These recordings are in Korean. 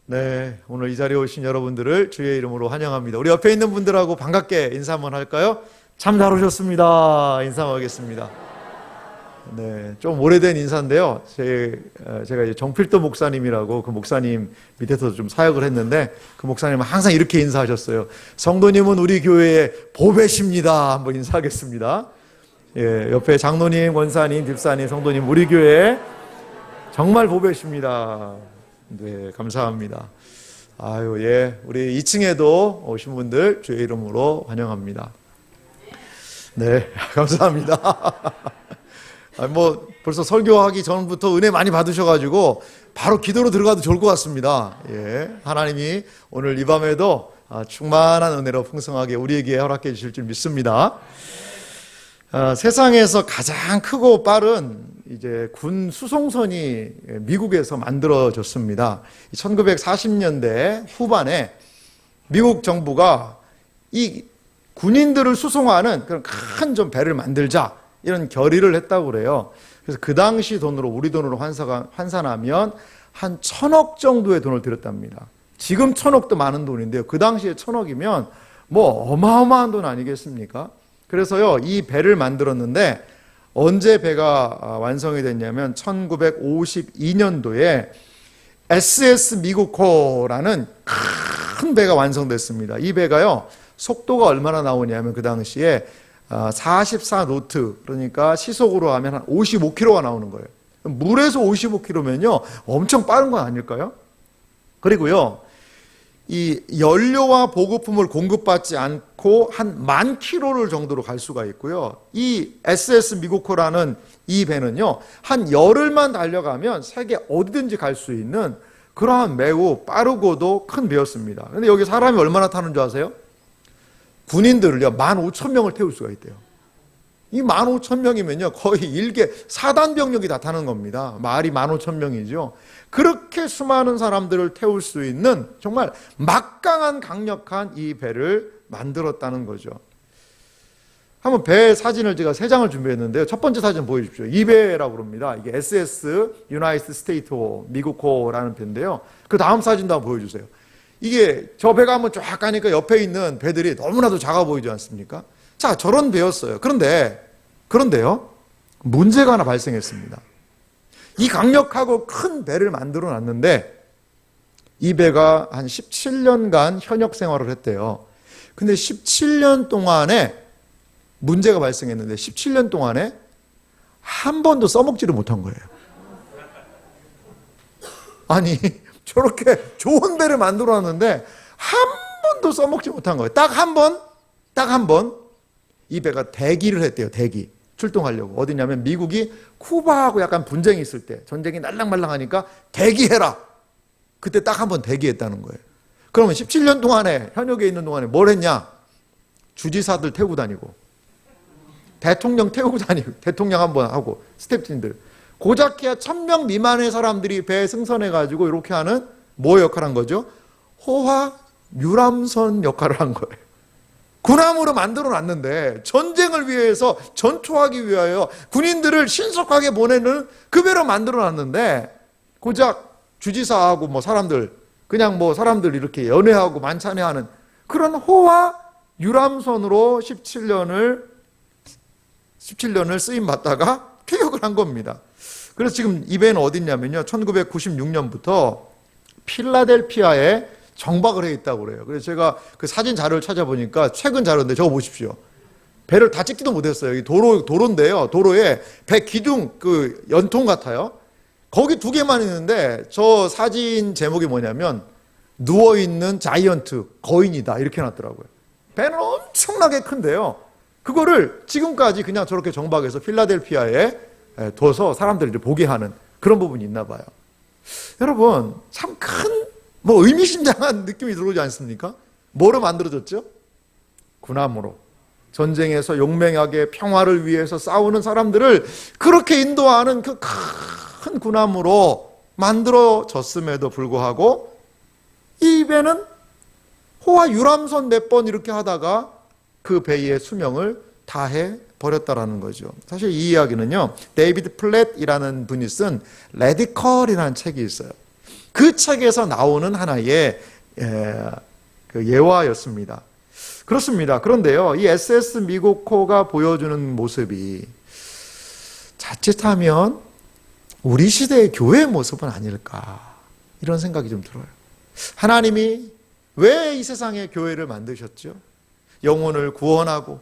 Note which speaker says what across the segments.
Speaker 1: 네, 오늘 이 자리에 오신 여러분들을 주의 이름으로 환영합니다. 우리 옆에 있는 분들하고 반갑게 인사 한번 할까요? 참 잘 오셨습니다. 인사하겠습니다. 네, 좀 오래된 인사인데요. 제가 이제 정필도 목사님이라고 그 목사님 밑에서 좀 사역을 했는데 그 목사님은 항상 이렇게 인사하셨어요. 성도님은 우리 교회의 보배십니다. 한번 인사하겠습니다. 예, 옆에 장로님, 권사님, 집사님, 성도님, 우리 교회 정말 보배십니다. 네, 감사합니다. 아유, 예, 우리 2층에도 오신 분들 주의 이름으로 환영합니다. 네, 감사합니다. 뭐 벌써 설교하기 전부터 은혜 많이 받으셔가지고 바로 기도로 들어가도 좋을 것 같습니다. 예, 하나님이 오늘 이 밤에도 충만한 은혜로 풍성하게 우리에게 허락해 주실 줄 믿습니다. 세상에서 가장 크고 빠른 이제 군 수송선이 미국에서 만들어졌습니다. 1940년대 후반에 미국 정부가 이 군인들을 수송하는 그런 큰 좀 배를 만들자 이런 결의를 했다고 그래요. 그래서 그 당시 돈으로 우리 돈으로 환산하면 한 1,000억 정도의 돈을 들였답니다. 지금 1,000억도 많은 돈인데요. 그 당시에 1,000억이면 뭐 어마어마한 돈 아니겠습니까? 그래서요, 이 배를 만들었는데 언제 배가 완성이 됐냐면 1952년도에 SS 미국호라는 큰 배가 완성됐습니다. 이 배가요, 속도가 얼마나 나오냐면 그 당시에 44노트, 그러니까 시속으로 하면 한 55km가 나오는 거예요. 물에서 55km면요 엄청 빠른 건 아닐까요? 그리고요, 이 연료와 보급품을 공급받지 않고 한 10,000km를 정도로 갈 수가 있고요. 이 SS 미국호라는 이 배는요, 한 열흘만 달려가면 세계 어디든지 갈 수 있는 그러한 매우 빠르고도 큰 배였습니다. 근데 여기 사람이 얼마나 타는 줄 아세요? 군인들을요 15,000명을 태울 수가 있대요. 이 15,000명이면요 거의 일개 사단병력이 다 타는 겁니다. 말이 15,000명이죠. 그렇게 수많은 사람들을 태울 수 있는 정말 막강한 강력한 이 배를 만들었다는 거죠. 한번 배 사진을 제가 3장을 준비했는데요. 첫 번째 사진 보여주십시오. 이 배라고 그럽니다. 이게 SS 유나이티드 스테이트호 미국호라는 배인데요. 그 다음 사진도 한번 보여주세요. 이게 저 배가 한번 쫙 가니까 옆에 있는 배들이 너무나도 작아 보이지 않습니까? 자, 저런 배였어요. 그런데요, 문제가 하나 발생했습니다. 이 강력하고 큰 배를 만들어 놨는데 이 배가 한 17년간 현역 생활을 했대요. 근데 17년 동안에 문제가 발생했는데 17년 동안에 한 번도 써먹지를 못한 거예요. 아니, 저렇게 좋은 배를 만들어 놨는데 한 번도 써먹지 못한 거예요. 딱 한 번 이 배가 대기를 했대요. 대기. 출동하려고. 어디냐면 미국이 쿠바하고 약간 분쟁이 있을 때, 전쟁이 날랑말랑하니까 대기해라. 그때 딱 한 번 대기했다는 거예요. 그러면 17년 동안에, 현역에 있는 동안에 뭘 했냐? 주지사들 태우고 다니고, 대통령 태우고 다니고, 대통령 한번 하고, 스태프진들. 고작해야 1,000명 미만의 사람들이 배에 승선해가지고 이렇게 하는 뭐 역할을 한 거죠? 호화 유람선 역할을 한 거예요. 군함으로 만들어 놨는데 전쟁을 위해서 전초하기 위하여 군인들을 신속하게 보내는 그 배로 만들어 놨는데 고작 주지사하고 뭐 사람들 그냥 뭐 사람들 이렇게 연회하고 만찬회하는 그런 호화 유람선으로 17년을 쓰임 받다가 퇴역을 한 겁니다. 그래서 지금 이 배는 어딨냐면요, 1996년부터 필라델피아에 정박을 해 있다고 그래요. 그래서 제가 그 사진 자료를 찾아보니까 최근 자료인데 저거 보십시오. 배를 다 찍지도 못했어요. 이 도로인데요. 도로에 배 기둥 그 연통 같아요. 거기 2개만 있는데 저 사진 제목이 뭐냐면 누워있는 자이언트 거인이다 이렇게 해놨더라고요. 배는 엄청나게 큰데요. 그거를 지금까지 그냥 저렇게 정박해서 필라델피아에 둬서 사람들이 보게 하는 그런 부분이 있나 봐요. 여러분, 참 큰 의미심장한 느낌이 들어오지 않습니까? 뭐로 만들어졌죠? 군함으로. 전쟁에서 용맹하게 평화를 위해서 싸우는 사람들을 그렇게 인도하는 그 큰 군함으로 만들어졌음에도 불구하고 이 배는 호화 유람선 몇 번 이렇게 하다가 그 배의 수명을 다해 버렸다라는 거죠. 사실 이 이야기는요, 데이비드 플랫이라는 분이 쓴 레디컬이라는 책이 있어요. 그 책에서 나오는 하나의 그 예화였습니다. 그렇습니다. 그런데요, 이 SS 미고코가 보여주는 모습이 자칫하면 우리 시대의 교회의 모습은 아닐까, 이런 생각이 좀 들어요. 하나님이 왜 이 세상에 교회를 만드셨죠? 영혼을 구원하고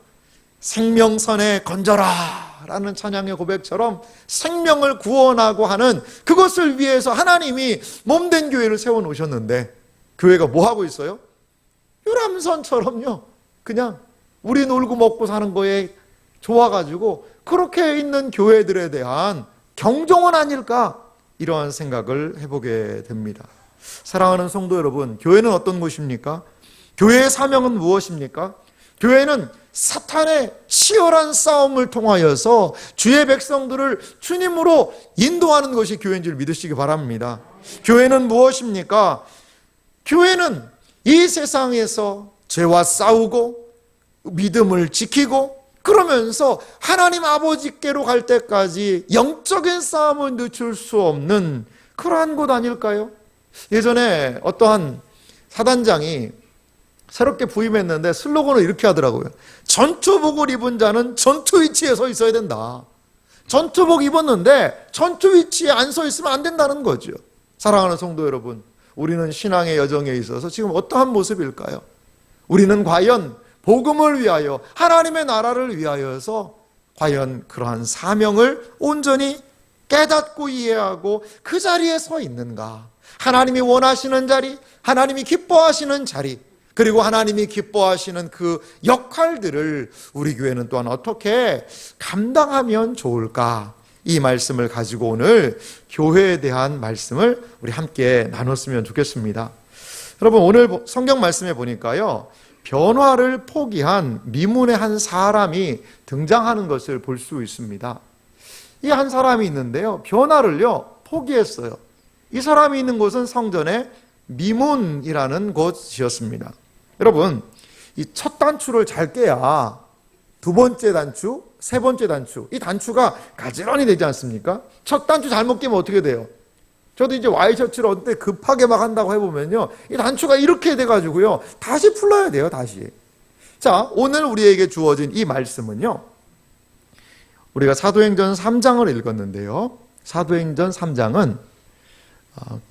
Speaker 1: 생명선에 건져라 라는 찬양의 고백처럼 생명을 구원하고 하는 그것을 위해서 하나님이 몸된 교회를 세워놓으셨는데, 교회가 뭐 하고 있어요? 유람선처럼요, 그냥 우리 놀고 먹고 사는 거에 좋아가지고 그렇게 있는 교회들에 대한 경종은 아닐까, 이러한 생각을 해보게 됩니다. 사랑하는 성도 여러분, 교회는 어떤 곳입니까? 교회의 사명은 무엇입니까? 교회는 사탄의 치열한 싸움을 통하여서 주의 백성들을 주님으로 인도하는 것이 교회인 줄 믿으시기 바랍니다. 교회는 무엇입니까? 교회는 이 세상에서 죄와 싸우고 믿음을 지키고 그러면서 하나님 아버지께로 갈 때까지 영적인 싸움을 늦출 수 없는 그러한 곳 아닐까요? 예전에 어떠한 사단장이 새롭게 부임했는데 슬로건을 이렇게 하더라고요. 전투복을 입은 자는 전투 위치에 서 있어야 된다. 전투복 입었는데 전투 위치에 안 서 있으면 안 된다는 거죠. 사랑하는 성도 여러분, 우리는 신앙의 여정에 있어서 지금 어떠한 모습일까요? 우리는 과연 복음을 위하여, 하나님의 나라를 위하여서 과연 그러한 사명을 온전히 깨닫고 이해하고 그 자리에 서 있는가? 하나님이 원하시는 자리, 하나님이 기뻐하시는 자리, 그리고 하나님이 기뻐하시는 그 역할들을 우리 교회는 또한 어떻게 감당하면 좋을까? 이 말씀을 가지고 오늘 교회에 대한 말씀을 우리 함께 나눴으면 좋겠습니다. 여러분, 오늘 성경 말씀에 보니까요, 변화를 포기한 미문의 한 사람이 등장하는 것을 볼 수 있습니다. 이 한 사람이 있는데요, 변화를요 포기했어요. 이 사람이 있는 곳은 성전의 미문이라는 곳이었습니다. 여러분, 이 첫 단추를 잘 깨야 두 번째 단추, 세 번째 단추, 이 단추가 가지런히 되지 않습니까? 첫 단추 잘못 깨면 어떻게 돼요? 저도 이제 와이셔츠를 어때 급하게 막 한다고 해보면요, 이 단추가 이렇게 돼가지고요, 다시 풀러야 돼요, 다시. 자, 오늘 우리에게 주어진 이 말씀은요, 우리가 사도행전 3장을 읽었는데요, 사도행전 3장은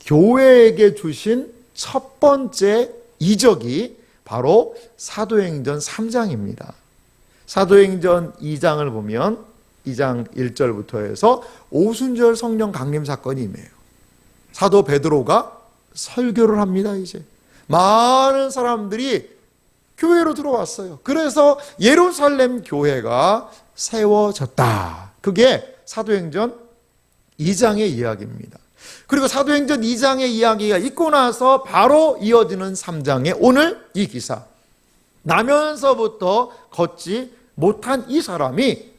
Speaker 1: 교회에게 주신 첫 번째 이적이 바로 사도행전 3장입니다. 사도행전 2장을 보면 2장 1절부터 해서 오순절 성령 강림 사건이 임해요. 사도 베드로가 설교를 합니다. 이제 많은 사람들이 교회로 들어왔어요. 그래서 예루살렘 교회가 세워졌다. 그게 사도행전 2장의 이야기입니다. 그리고 사도행전 2장의 이야기가 있고 나서 바로 이어지는 3장의 오늘 이 기사, 나면서부터 걷지 못한 이 사람이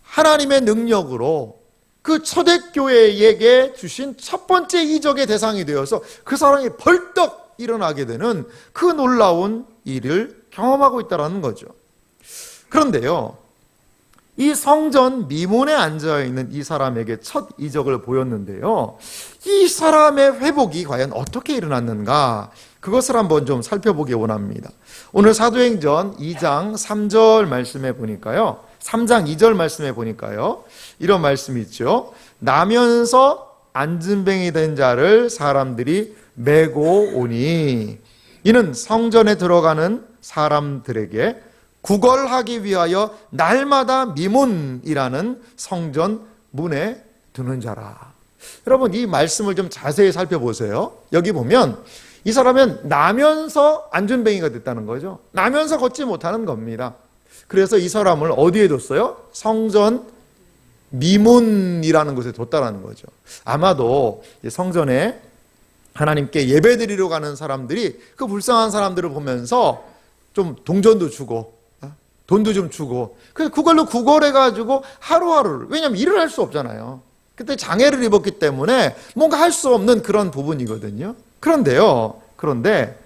Speaker 1: 하나님의 능력으로 그 초대교회에게 주신 첫 번째 이적의 대상이 되어서 그 사람이 벌떡 일어나게 되는 그 놀라운 일을 경험하고 있다는 거죠. 그런데요, 이 성전 미문에 앉아있는 이 사람에게 첫 이적을 보였는데요, 이 사람의 회복이 과연 어떻게 일어났는가, 그것을 한번 좀 살펴보기 원합니다. 오늘 사도행전 2장 3절 말씀에 보니까요, 3장 2절 말씀에 보니까요, 이런 말씀이 있죠. 나면서 안진뱅이 된 자를 사람들이 메고 오니, 이는 성전에 들어가는 사람들에게 구걸하기 위하여 날마다 미문이라는 성전 문에 드는 자라. 여러분, 이 말씀을 좀 자세히 살펴보세요. 여기 보면 이 사람은 나면서 안전뱅이가 됐다는 거죠. 나면서 걷지 못하는 겁니다. 그래서 이 사람을 어디에 뒀어요? 성전 미문이라는 곳에 뒀다는 거죠. 아마도 성전에 하나님께 예배드리러 가는 사람들이 그 불쌍한 사람들을 보면서 좀 동전도 주고 돈도 좀 주고, 그래서 그걸로 구걸해가지고 하루하루를, 왜냐하면 일을 할 수 없잖아요. 그때 장애를 입었기 때문에 뭔가 할 수 없는 그런 부분이거든요. 그런데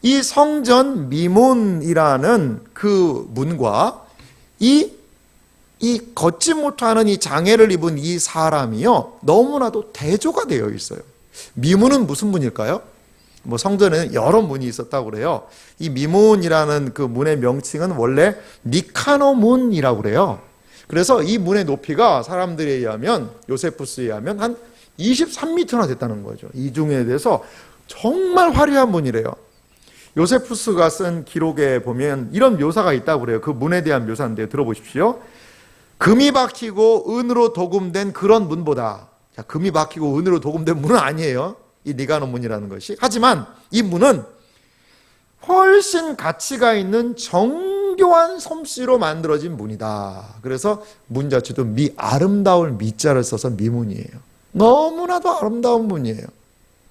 Speaker 1: 이 성전 미문이라는 그 문과 이 걷지 못하는 이 장애를 입은 이 사람이요, 너무나도 대조가 되어 있어요. 미문은 무슨 문일까요? 뭐 성전에는 여러 문이 있었다고 그래요. 이 미문이라는 그 문의 명칭은 원래 니카노 문이라고 그래요. 그래서 이 문의 높이가 사람들에 의하면, 요세푸스에 의하면 한 23m나 됐다는 거죠. 이중에 대해서 정말 화려한 문이래요. 요세푸스가 쓴 기록에 보면 이런 묘사가 있다고 그래요. 그 문에 대한 묘사인데 들어보십시오. 금이 박히고 은으로 도금된 그런 문보다, 자, 금이 박히고 은으로 도금된 문은 아니에요. 이 니가노 문이라는 것이. 하지만 이 문은 훨씬 가치가 있는 정교한 솜씨로 만들어진 문이다. 그래서 문 자체도 아름다울 미자를 써서 미문이에요. 너무나도 아름다운 문이에요.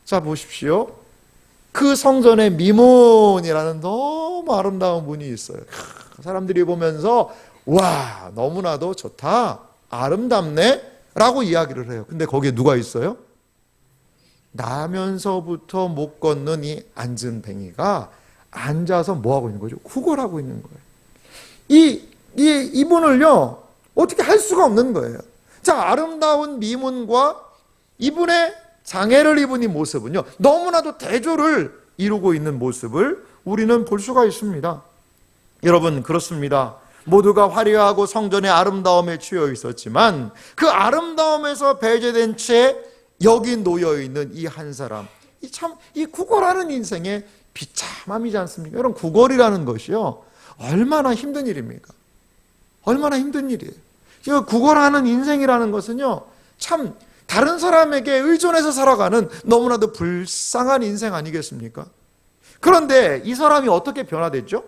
Speaker 1: 자, 보십시오. 그 성전에 미문이라는 너무 아름다운 문이 있어요. 사람들이 보면서 와, 너무나도 좋다, 아름답네 라고 이야기를 해요. 근데 거기에 누가 있어요? 나면서부터 못 걷는 이 앉은 뱅이가 앉아서 뭐하고 있는 거죠? 구걸하고 있는 거예요. 이 문을요, 어떻게 할 수가 없는 거예요. 자, 아름다운 미문과 이분의 장애를 입은 이 모습은요, 너무나도 대조를 이루고 있는 모습을 우리는 볼 수가 있습니다. 여러분, 그렇습니다. 모두가 화려하고 성전의 아름다움에 취해 있었지만 그 아름다움에서 배제된 채 여기 놓여 있는 이 한 사람, 이 구걸하는 인생의 비참함이지 않습니까? 여러분, 구걸이라는 것이요, 얼마나 힘든 일입니까? 얼마나 힘든 일이에요. 지금 구걸하는 인생이라는 것은요, 참 다른 사람에게 의존해서 살아가는 너무나도 불쌍한 인생 아니겠습니까? 그런데 이 사람이 어떻게 변화됐죠?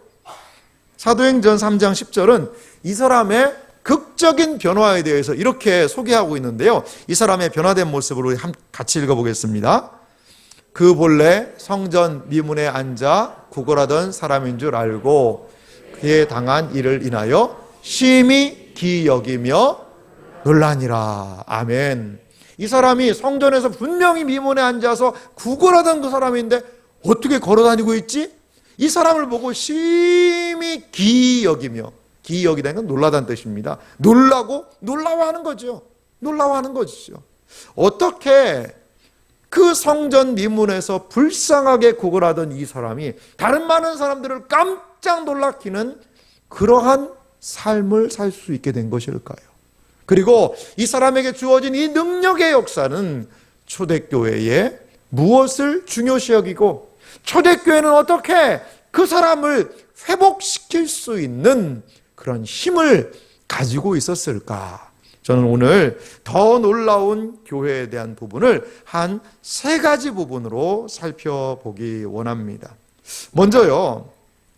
Speaker 1: 사도행전 3장 10절은 이 사람의 극적인 변화에 대해서 이렇게 소개하고 있는데요. 이 사람의 변화된 모습으로 같이 읽어보겠습니다. 그 본래 성전 미문에 앉아 구걸하던 사람인 줄 알고 그에 당한 일을 인하여 심히 기이 여기며 놀라니라. 아멘. 이 사람이 성전에서 분명히 미문에 앉아서 구걸하던 그 사람인데 어떻게 걸어다니고 있지? 이 사람을 보고 심히 기이 여기며, 기이 여기다는 건 놀라다는 뜻입니다. 놀라고 놀라워하는 거죠. 놀라워하는 것이죠. 어떻게 그 성전 미문에서 불쌍하게 구걸하던 이 사람이 다른 많은 사람들을 깜짝 놀라키는 그러한 삶을 살 수 있게 된 것일까요? 그리고 이 사람에게 주어진 이 능력의 역사는 초대교회에 무엇을 중요시 여기고 초대교회는 어떻게 그 사람을 회복시킬 수 있는 그런 힘을 가지고 있었을까? 저는 오늘 더 놀라운 교회에 대한 부분을 한 3가지 부분으로 살펴보기 원합니다. 먼저요,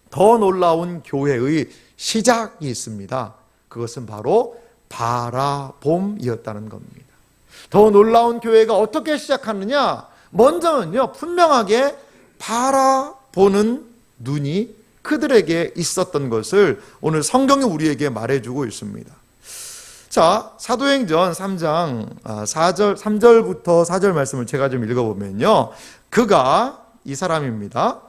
Speaker 1: 더 놀라운 교회의 시작이 있습니다. 그것은 바로 바라봄이었다는 겁니다. 더 놀라운 교회가 어떻게 시작하느냐? 먼저는요, 분명하게 바라보는 눈이 그들에게 있었던 것을 오늘 성경이 우리에게 말해주고 있습니다. 자, 사도행전 3장 3절부터 4절 말씀을 제가 좀 읽어보면요, 그가, 이 사람입니다,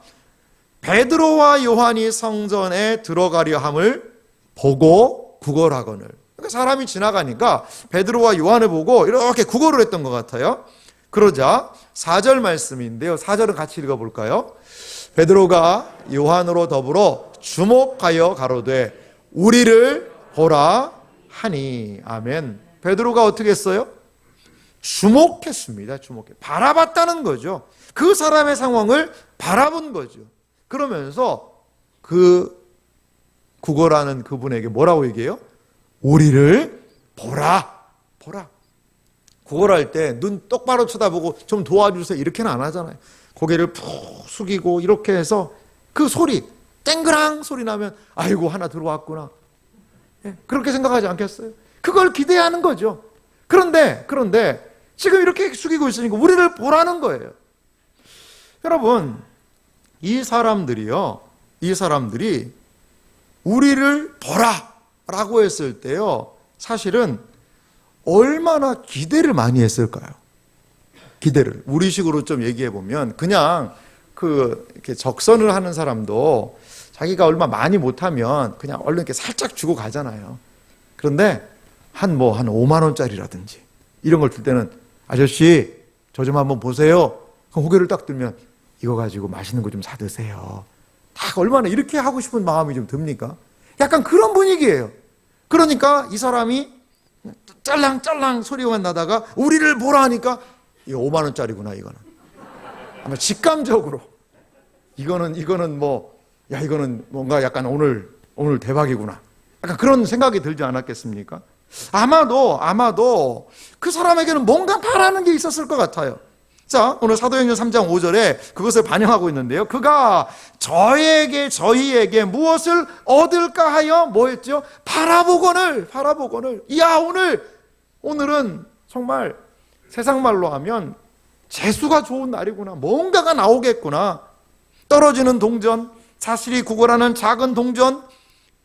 Speaker 1: 베드로와 요한이 성전에 들어가려 함을 보고 구걸하거늘. 그러니까 사람이 지나가니까 베드로와 요한을 보고 이렇게 구걸을 했던 것 같아요. 그러자 4절 말씀인데요, 4절을 같이 읽어볼까요? 베드로가 요한으로 더불어 주목하여 가로되 우리를 보라 하니. 아멘. 베드로가 어떻게 했어요? 주목했습니다. 바라봤다는 거죠. 그 사람의 상황을 바라본 거죠. 그러면서 그 구걸하는 그분에게 뭐라고 얘기해요? 우리를 보라. 구걸할 때 눈 똑바로 쳐다보고 좀 도와주세요 이렇게는 안 하잖아요. 고개를 푹 숙이고 이렇게 해서 그 소리, 땡그랑 소리 나면 아이고 하나 들어왔구나, 그렇게 생각하지 않겠어요? 그걸 기대하는 거죠. 그런데 지금 이렇게 숙이고 있으니까 우리를 보라는 거예요. 여러분, 이 사람들이 우리를 보라 라고 했을 때요, 사실은 얼마나 기대를 많이 했을까요? 기대를 우리식으로 좀 얘기해 보면, 그냥 이렇게 적선을 하는 사람도 자기가 얼마 많이 못하면 그냥 얼른 이렇게 살짝 주고 가잖아요. 그런데 한 5만 원짜리라든지 이런 걸 줄 때는 아저씨 저 좀 한번 보세요. 그럼 고개를 딱 들면 이거 가지고 맛있는 거 좀 사드세요. 딱 얼마나 이렇게 하고 싶은 마음이 좀 듭니까? 약간 그런 분위기예요. 그러니까 이 사람이 짤랑짤랑 소리만 나다가 우리를 보라 하니까 이거 5만 원짜리구나 이거는. 아마 직감적으로 이거는 뭐 야 이거는 뭔가 약간 오늘 대박이구나. 약간 그런 생각이 들지 않았겠습니까? 아마도 그 사람에게는 뭔가 바라는 게 있었을 것 같아요. 자, 오늘 사도행전 3장 5절에 그것을 반영하고 있는데요. 그가 저희에게 무엇을 얻을까 하여 뭐였죠? 바라보거늘. 이야, 오늘은 정말 세상 말로 하면 재수가 좋은 날이구나. 뭔가가 나오겠구나. 떨어지는 동전, 사실이 구걸하는 작은 동전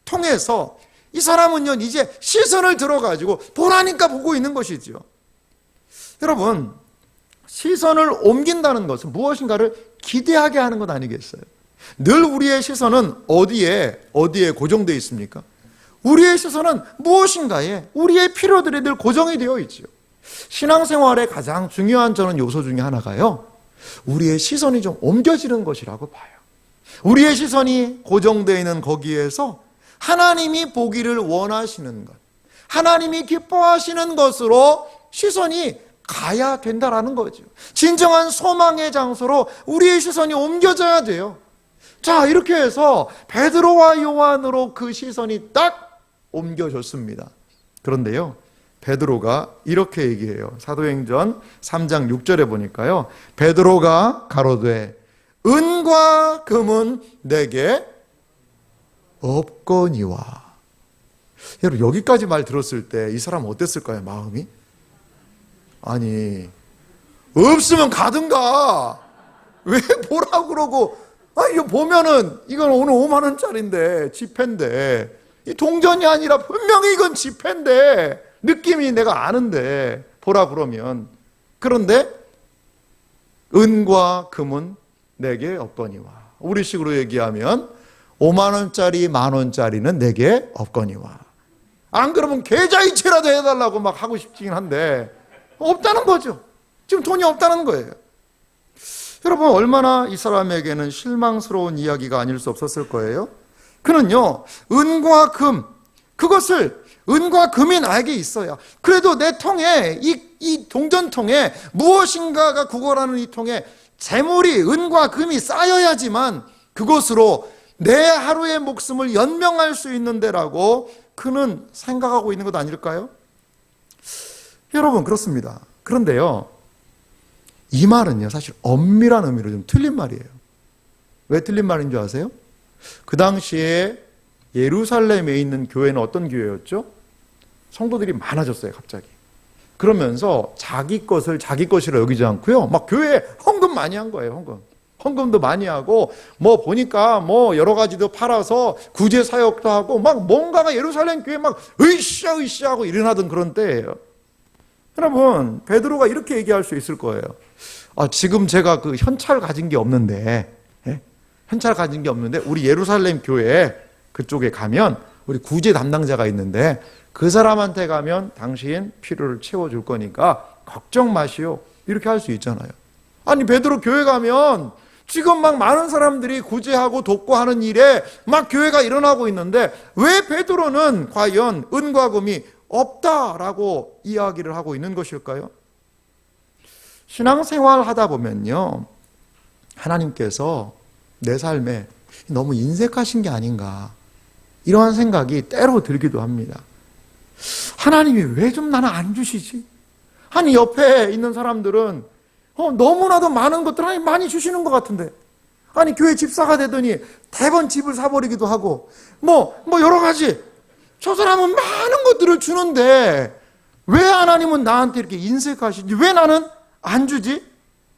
Speaker 1: 통해서 이 사람은요, 이제 시선을 들어가지고 보라니까 보고 있는 것이죠. 여러분, 시선을 옮긴다는 것은 무엇인가를 기대하게 하는 것 아니겠어요? 늘 우리의 시선은 어디에 고정되어 있습니까? 우리의 시선은 무엇인가에 우리의 필요들이 늘 고정이 되어 있죠. 신앙생활의 가장 중요한 저는 요소 중에 하나가요, 우리의 시선이 좀 옮겨지는 것이라고 봐요. 우리의 시선이 고정되어 있는 거기에서 하나님이 보기를 원하시는 것, 하나님이 기뻐하시는 것으로 시선이 가야 된다라는 거죠. 진정한 소망의 장소로 우리의 시선이 옮겨져야 돼요. 자, 이렇게 해서 베드로와 요한으로 그 시선이 딱 옮겨졌습니다. 그런데요, 베드로가 이렇게 얘기해요. 사도행전 3장 6절에 보니까요, 베드로가 가로되 은과 금은 내게 없거니와. 여러분, 여기까지 말 들었을 때 이 사람 어땠을까요? 마음이? 아니, 없으면 가든가. 왜 보라고 그러고. 이거 보면은 이건 오늘 5만 원짜리인데, 지폐인데, 이 동전이 아니라 분명히 이건 지폐인데, 느낌이 내가 아는데 보라 그러면. 그런데 은과 금은 내게 없거니와. 우리식으로 얘기하면 5만 원짜리, 만 원짜리는 내게 없거니와. 안 그러면 계좌이체라도 해달라고 막 하고 싶긴 한데 없다는 거죠. 지금 돈이 없다는 거예요. 여러분, 얼마나 이 사람에게는 실망스러운 이야기가 아닐 수 없었을 거예요. 그는요, 은과 금, 그것을 은과 금이 나에게 있어야, 그래도 내 통에, 이 동전통에 무엇인가가 구걸하는 이 통에 재물이, 은과 금이 쌓여야지만 그것으로 내 하루의 목숨을 연명할 수 있는데라고 그는 생각하고 있는 것 아닐까요? 여러분, 그렇습니다. 그런데요, 이 말은요, 사실 엄밀한 의미로 좀 틀린 말이에요. 왜 틀린 말인 줄 아세요? 그 당시에 예루살렘에 있는 교회는 어떤 교회였죠? 성도들이 많아졌어요, 갑자기. 그러면서 자기 것을 자기 것이라 여기지 않고요, 막 교회에 헌금 많이 한 거예요. 헌금도 많이 하고, 뭐 보니까 뭐 여러 가지도 팔아서 구제 사역도 하고, 막 뭔가가 예루살렘 교회 막 으쌰 하고 일어나던 그런 때예요. 여러분, 베드로가 이렇게 얘기할 수 있을 거예요. 지금 제가 그 현찰 가진 게 없는데, 현찰 가진 게 없는데 우리 예루살렘 교회 그쪽에 가면 우리 구제 담당자가 있는데 그 사람한테 가면 당신 필요를 채워줄 거니까 걱정 마시오. 이렇게 할 수 있잖아요. 아니, 베드로 교회 가면 지금 막 많은 사람들이 구제하고 돕고 하는 일에 막 교회가 일어나고 있는데 왜 베드로는 과연 은과 금이 없다라고 이야기를 하고 있는 것일까요? 신앙생활 하다 보면요, 하나님께서 내 삶에 너무 인색하신 게 아닌가, 이러한 생각이 때로 들기도 합니다. 하나님이 왜 좀 나는 안 주시지? 아니, 옆에 있는 사람들은 너무나도 많은 것들 하나님 많이 주시는 것 같은데, 아니, 교회 집사가 되더니 대번 집을 사버리기도 하고 뭐 여러 가지, 저 사람은 많은 것들을 주는데 왜 하나님은 나한테 이렇게 인색하시지? 왜 나는 안 주지?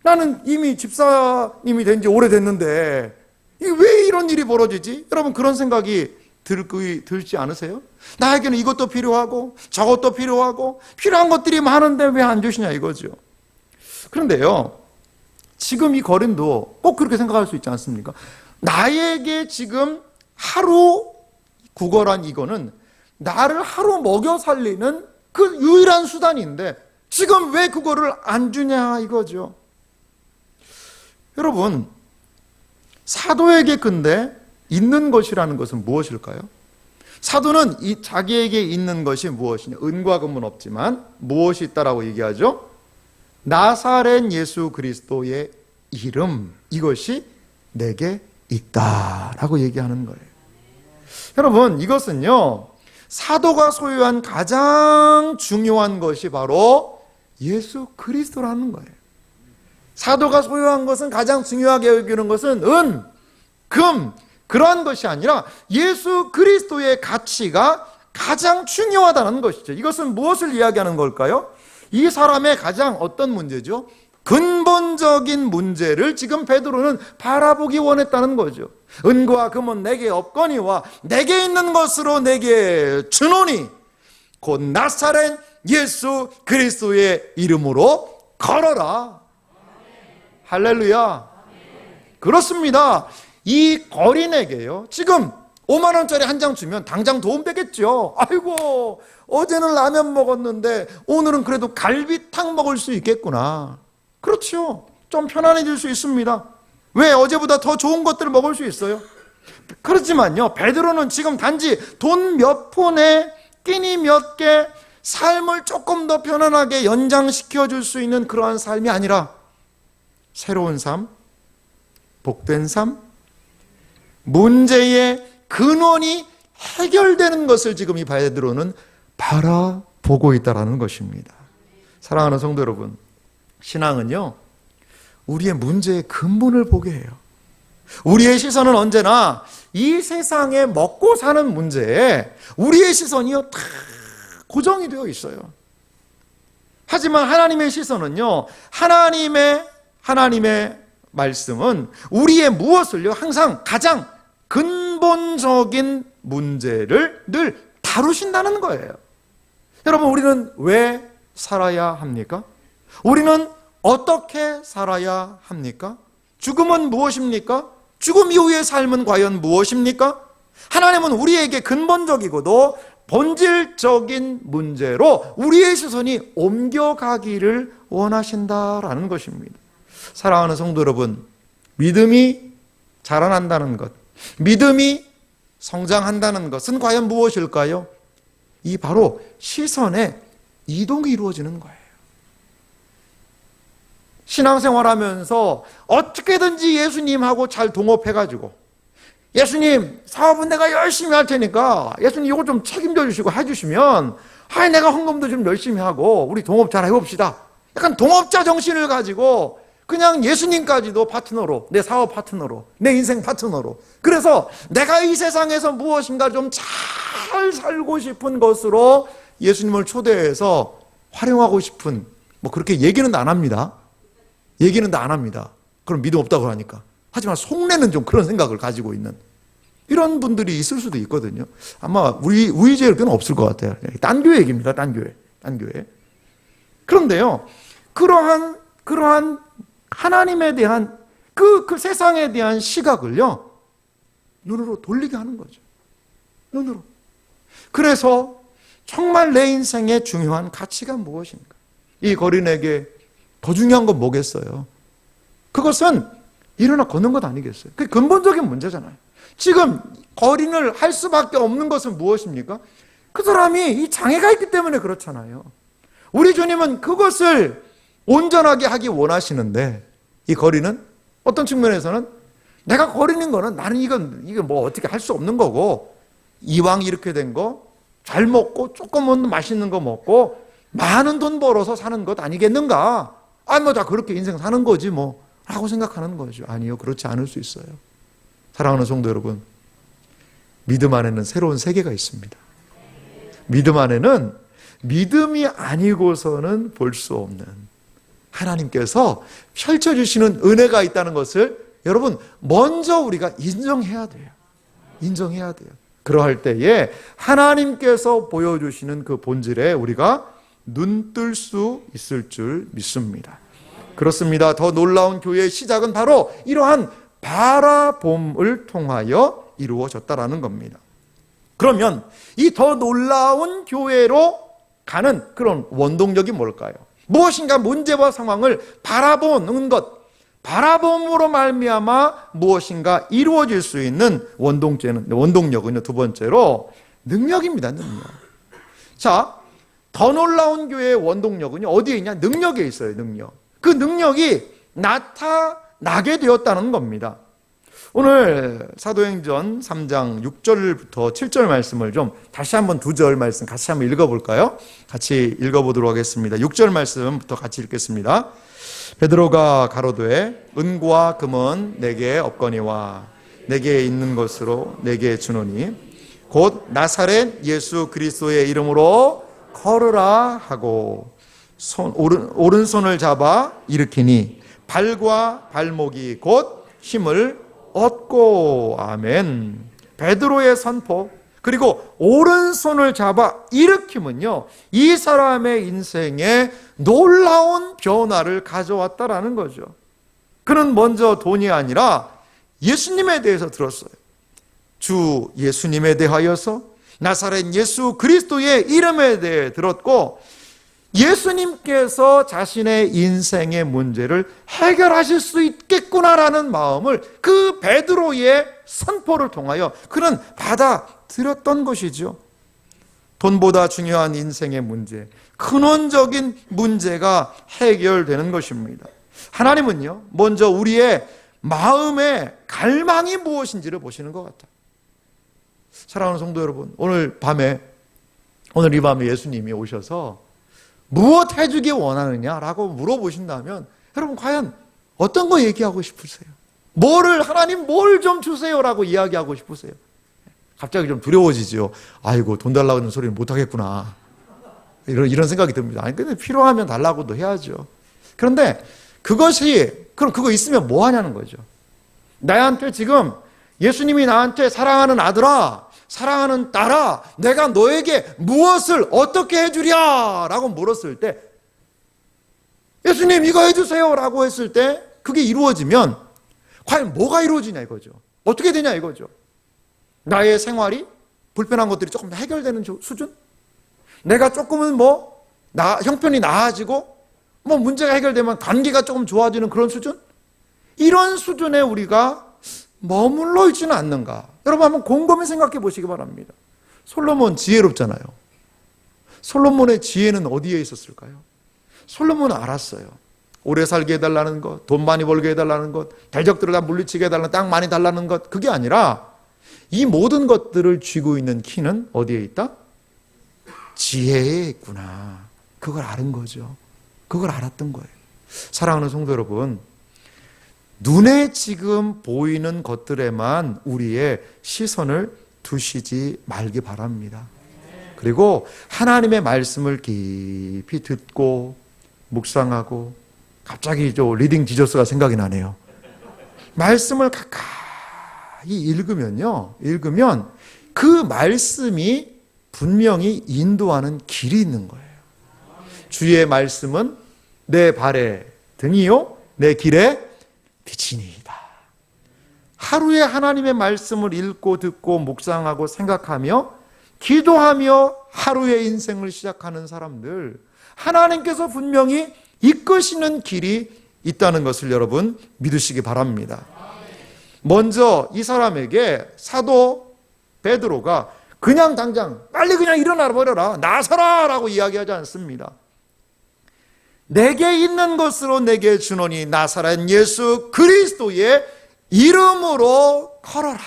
Speaker 1: 나는 이미 집사님이 된 지 오래됐는데 왜 이런 일이 벌어지지? 여러분, 그런 생각이 들지 않으세요? 나에게는 이것도 필요하고 저것도 필요하고 필요한 것들이 많은데 왜 안 주시냐 이거죠. 그런데요, 지금 이 거린도 꼭 그렇게 생각할 수 있지 않습니까? 나에게 지금 하루 구걸한 이거는 나를 하루 먹여 살리는 그 유일한 수단인데 지금 왜 그거를 안 주냐 이거죠. 여러분, 사도에게 근데 있는 것이라는 것은 무엇일까요? 사도는 자기에게 있는 것이 무엇이냐? 은과 금은 없지만 무엇이 있다라고 얘기하죠? 나사렛 예수 그리스도의 이름, 이것이 내게 있다라고 얘기하는 거예요. 여러분, 이것은요, 사도가 소유한 가장 중요한 것이 바로 예수 그리스도라는 거예요. 사도가 소유한 것은, 가장 중요하게 여기는 것은 은, 금, 그러한 것이 아니라 예수 그리스도의 가치가 가장 중요하다는 것이죠. 이것은 무엇을 이야기하는 걸까요? 이 사람의 가장 어떤 문제죠? 근본적인 문제를 지금 베드로는 바라보기 원했다는 거죠. 은과 금은 내게 없거니와 내게 있는 것으로 내게 주노니 곧 나사렛 예수 그리스도의 이름으로 걸어라. 할렐루야. 그렇습니다. 이 거린에게요, 지금 5만 원짜리 한 장 주면 당장 도움 되겠죠. 아이고, 어제는 라면 먹었는데 오늘은 그래도 갈비탕 먹을 수 있겠구나. 그렇죠. 좀 편안해질 수 있습니다. 왜? 어제보다 더 좋은 것들을 먹을 수 있어요. 그렇지만요, 베드로는 지금 단지 돈 몇 푼에 끼니 몇 개, 삶을 조금 더 편안하게 연장시켜 줄 수 있는 그러한 삶이 아니라 새로운 삶, 복된 삶, 문제의 근원이 해결되는 것을 지금 이 베드로는 바라보고 있다는 것입니다. 사랑하는 성도 여러분, 신앙은요, 우리의 문제의 근본을 보게 해요. 우리의 시선은 언제나 이 세상에 먹고 사는 문제에 우리의 시선이요, 다 고정이 되어 있어요. 하지만 하나님의 시선은요, 하나님의 말씀은 우리의 무엇을요, 항상 가장 근본적인 문제를 늘 다루신다는 거예요. 여러분, 우리는 왜 살아야 합니까? 우리는 어떻게 살아야 합니까? 죽음은 무엇입니까? 죽음 이후의 삶은 과연 무엇입니까? 하나님은 우리에게 근본적이고도 본질적인 문제로 우리의 시선이 옮겨가기를 원하신다라는 것입니다. 사랑하는 성도 여러분, 믿음이 자라난다는 것, 믿음이 성장한다는 것은 과연 무엇일까요? 이 바로 시선의 이동이 이루어지는 거예요. 신앙생활하면서 어떻게든지 예수님하고 잘 동업해가지고, 예수님, 사업은 내가 열심히 할 테니까 예수님 이거 좀 책임져 주시고 해주시면 내가 헌금도 좀 열심히 하고 우리 동업 잘 해봅시다. 약간 동업자 정신을 가지고 그냥 예수님까지도 파트너로, 내 사업 파트너로, 내 인생 파트너로, 그래서 내가 이 세상에서 무엇인가 좀 잘 살고 싶은 것으로 예수님을 초대해서 활용하고 싶은, 뭐 그렇게 얘기는 안 합니다. 얘기는 다 안 합니다. 그럼 믿음 없다고 하니까. 하지만 속내는 좀 그런 생각을 가지고 있는 이런 분들이 있을 수도 있거든요. 아마 우리 지역에는 없을 것 같아요. 딴 교회 얘기입니다. 딴 교회. 그런데요, 그러한 하나님에 대한 그 세상에 대한 시각을요, 눈으로 돌리게 하는 거죠. 눈으로. 그래서 정말 내 인생의 중요한 가치가 무엇인가? 이 거린에게 더 중요한 건 뭐겠어요? 그것은 일어나 걷는 것 아니겠어요? 그게 근본적인 문제잖아요. 지금 거린을 할 수밖에 없는 것은 무엇입니까? 그 사람이 이 장애가 있기 때문에 그렇잖아요. 우리 주님은 그것을 온전하게 하기 원하시는데, 이 거린은 어떤 측면에서는 내가 거리는 거는 나는 이건 뭐 어떻게 할 수 없는 거고, 이왕 이렇게 된 거 잘 먹고 조금은 맛있는 거 먹고 많은 돈 벌어서 사는 것 아니겠는가? 뭐 다 그렇게 인생 사는 거지 뭐 라고 생각하는 거죠. 아니요, 그렇지 않을 수 있어요. 사랑하는 성도 여러분, 믿음 안에는 새로운 세계가 있습니다. 믿음 안에는 믿음이 아니고서는 볼 수 없는 하나님께서 펼쳐주시는 은혜가 있다는 것을 여러분 먼저 우리가 인정해야 돼요. 인정해야 돼요. 그러할 때에 하나님께서 보여주시는 그 본질에 우리가 눈뜰 수 있을 줄 믿습니다. 그렇습니다. 더 놀라운 교회의 시작은 바로 이러한 바라봄을 통하여 이루어졌다라는 겁니다. 그러면 이 더 놀라운 교회로 가는 그런 원동력이 뭘까요? 무엇인가 문제와 상황을 바라보는 것, 바라봄으로 말미암아 무엇인가 이루어질 수 있는 원동력은요, 두 번째로 능력입니다. 능력. 자, 더 놀라운 교회의 원동력은요, 어디에 있냐? 능력에 있어요. 능력. 그 능력이 나타나게 되었다는 겁니다. 오늘 사도행전 3장 6절부터 7절 말씀을 좀 다시 한번 두 절 말씀 같이 한번 읽어볼까요? 같이 읽어보도록 하겠습니다. 6절 말씀부터 같이 읽겠습니다. 베드로가 가로되 은과 금은 내게 없거니와 내게 있는 것으로 내게 주노니 곧 나사렛 예수 그리스도의 이름으로 걸으라 하고 오른손을 잡아 일으키니 발과 발목이 곧 힘을 얻고. 아멘. 베드로의 선포 그리고 오른손을 잡아 일으킴은요, 이 사람의 인생에 놀라운 변화를 가져왔다라는 거죠. 그는 먼저 돈이 아니라 예수님에 대해서 들었어요. 주 예수님에 대하여서 나사렛 예수 그리스도의 이름에 대해 들었고, 예수님께서 자신의 인생의 문제를 해결하실 수 있겠구나라는 마음을 그 베드로의 선포를 통하여 그는 받아들였던 것이죠. 돈보다 중요한 인생의 문제, 근원적인 문제가 해결되는 것입니다. 하나님은요, 먼저 우리의 마음의 갈망이 무엇인지를 보시는 것 같아요. 사랑하는 성도 여러분, 오늘 이 밤에 예수님이 오셔서 무엇 해주기 원하느냐라고 물어보신다면 여러분 과연 어떤 거 얘기하고 싶으세요? 하나님 뭘 좀 주세요라고 이야기하고 싶으세요? 갑자기 좀 두려워지죠. 아이고, 돈 달라고 하는 소리는 못하겠구나, 이런 생각이 듭니다. 아니, 근데 필요하면 달라고도 해야죠. 그런데 그럼 그거 있으면 뭐 하냐는 거죠. 나한테 지금 예수님이 나한테 사랑하는 아들아, 사랑하는 딸아, 내가 너에게 무엇을 어떻게 해주랴 라고 물었을 때, 예수님 이거 해주세요 라고 했을 때 그게 이루어지면 과연 뭐가 이루어지냐 이거죠. 어떻게 되냐 이거죠. 나의 생활이 불편한 것들이 조금 해결되는 수준? 내가 조금은 형편이 나아지고 문제가 해결되면 관계가 조금 좋아지는 그런 수준? 이런 수준에 우리가 머물러 있지는 않는가? 여러분 한번 곰곰이 생각해 보시기 바랍니다. 솔로몬 지혜롭잖아요. 솔로몬의 지혜는 어디에 있었을까요? 솔로몬은 알았어요. 오래 살게 해달라는 것, 돈 많이 벌게 해달라는 것, 대적들을 다 물리치게 해달라는, 땅 많이 달라는 것, 그게 아니라 이 모든 것들을 쥐고 있는 키는 어디에 있다? 지혜에 있구나. 그걸 아는 거죠. 그걸 알았던 거예요. 사랑하는 성도 여러분, 눈에 지금 보이는 것들에만 우리의 시선을 두시지 말기 바랍니다. 그리고 하나님의 말씀을 깊이 듣고 묵상하고, 갑자기 리딩 지저스가 생각이 나네요. 말씀을 가까이 읽으면 그 말씀이 분명히 인도하는 길이 있는 거예요. 주의 말씀은 내 발의 등이요 내 길의 빛이니이다. 하루에 하나님의 말씀을 읽고 듣고 묵상하고 생각하며 기도하며 하루의 인생을 시작하는 사람들, 하나님께서 분명히 이끄시는 길이 있다는 것을 여러분 믿으시기 바랍니다. 먼저 이 사람에게 사도 베드로가 그냥 당장 빨리 그냥 일어나 버려라, 나서라 라고 이야기하지 않습니다. 내게 있는 것으로 내게 주노니 나사렛 예수 그리스도의 이름으로 걸어라.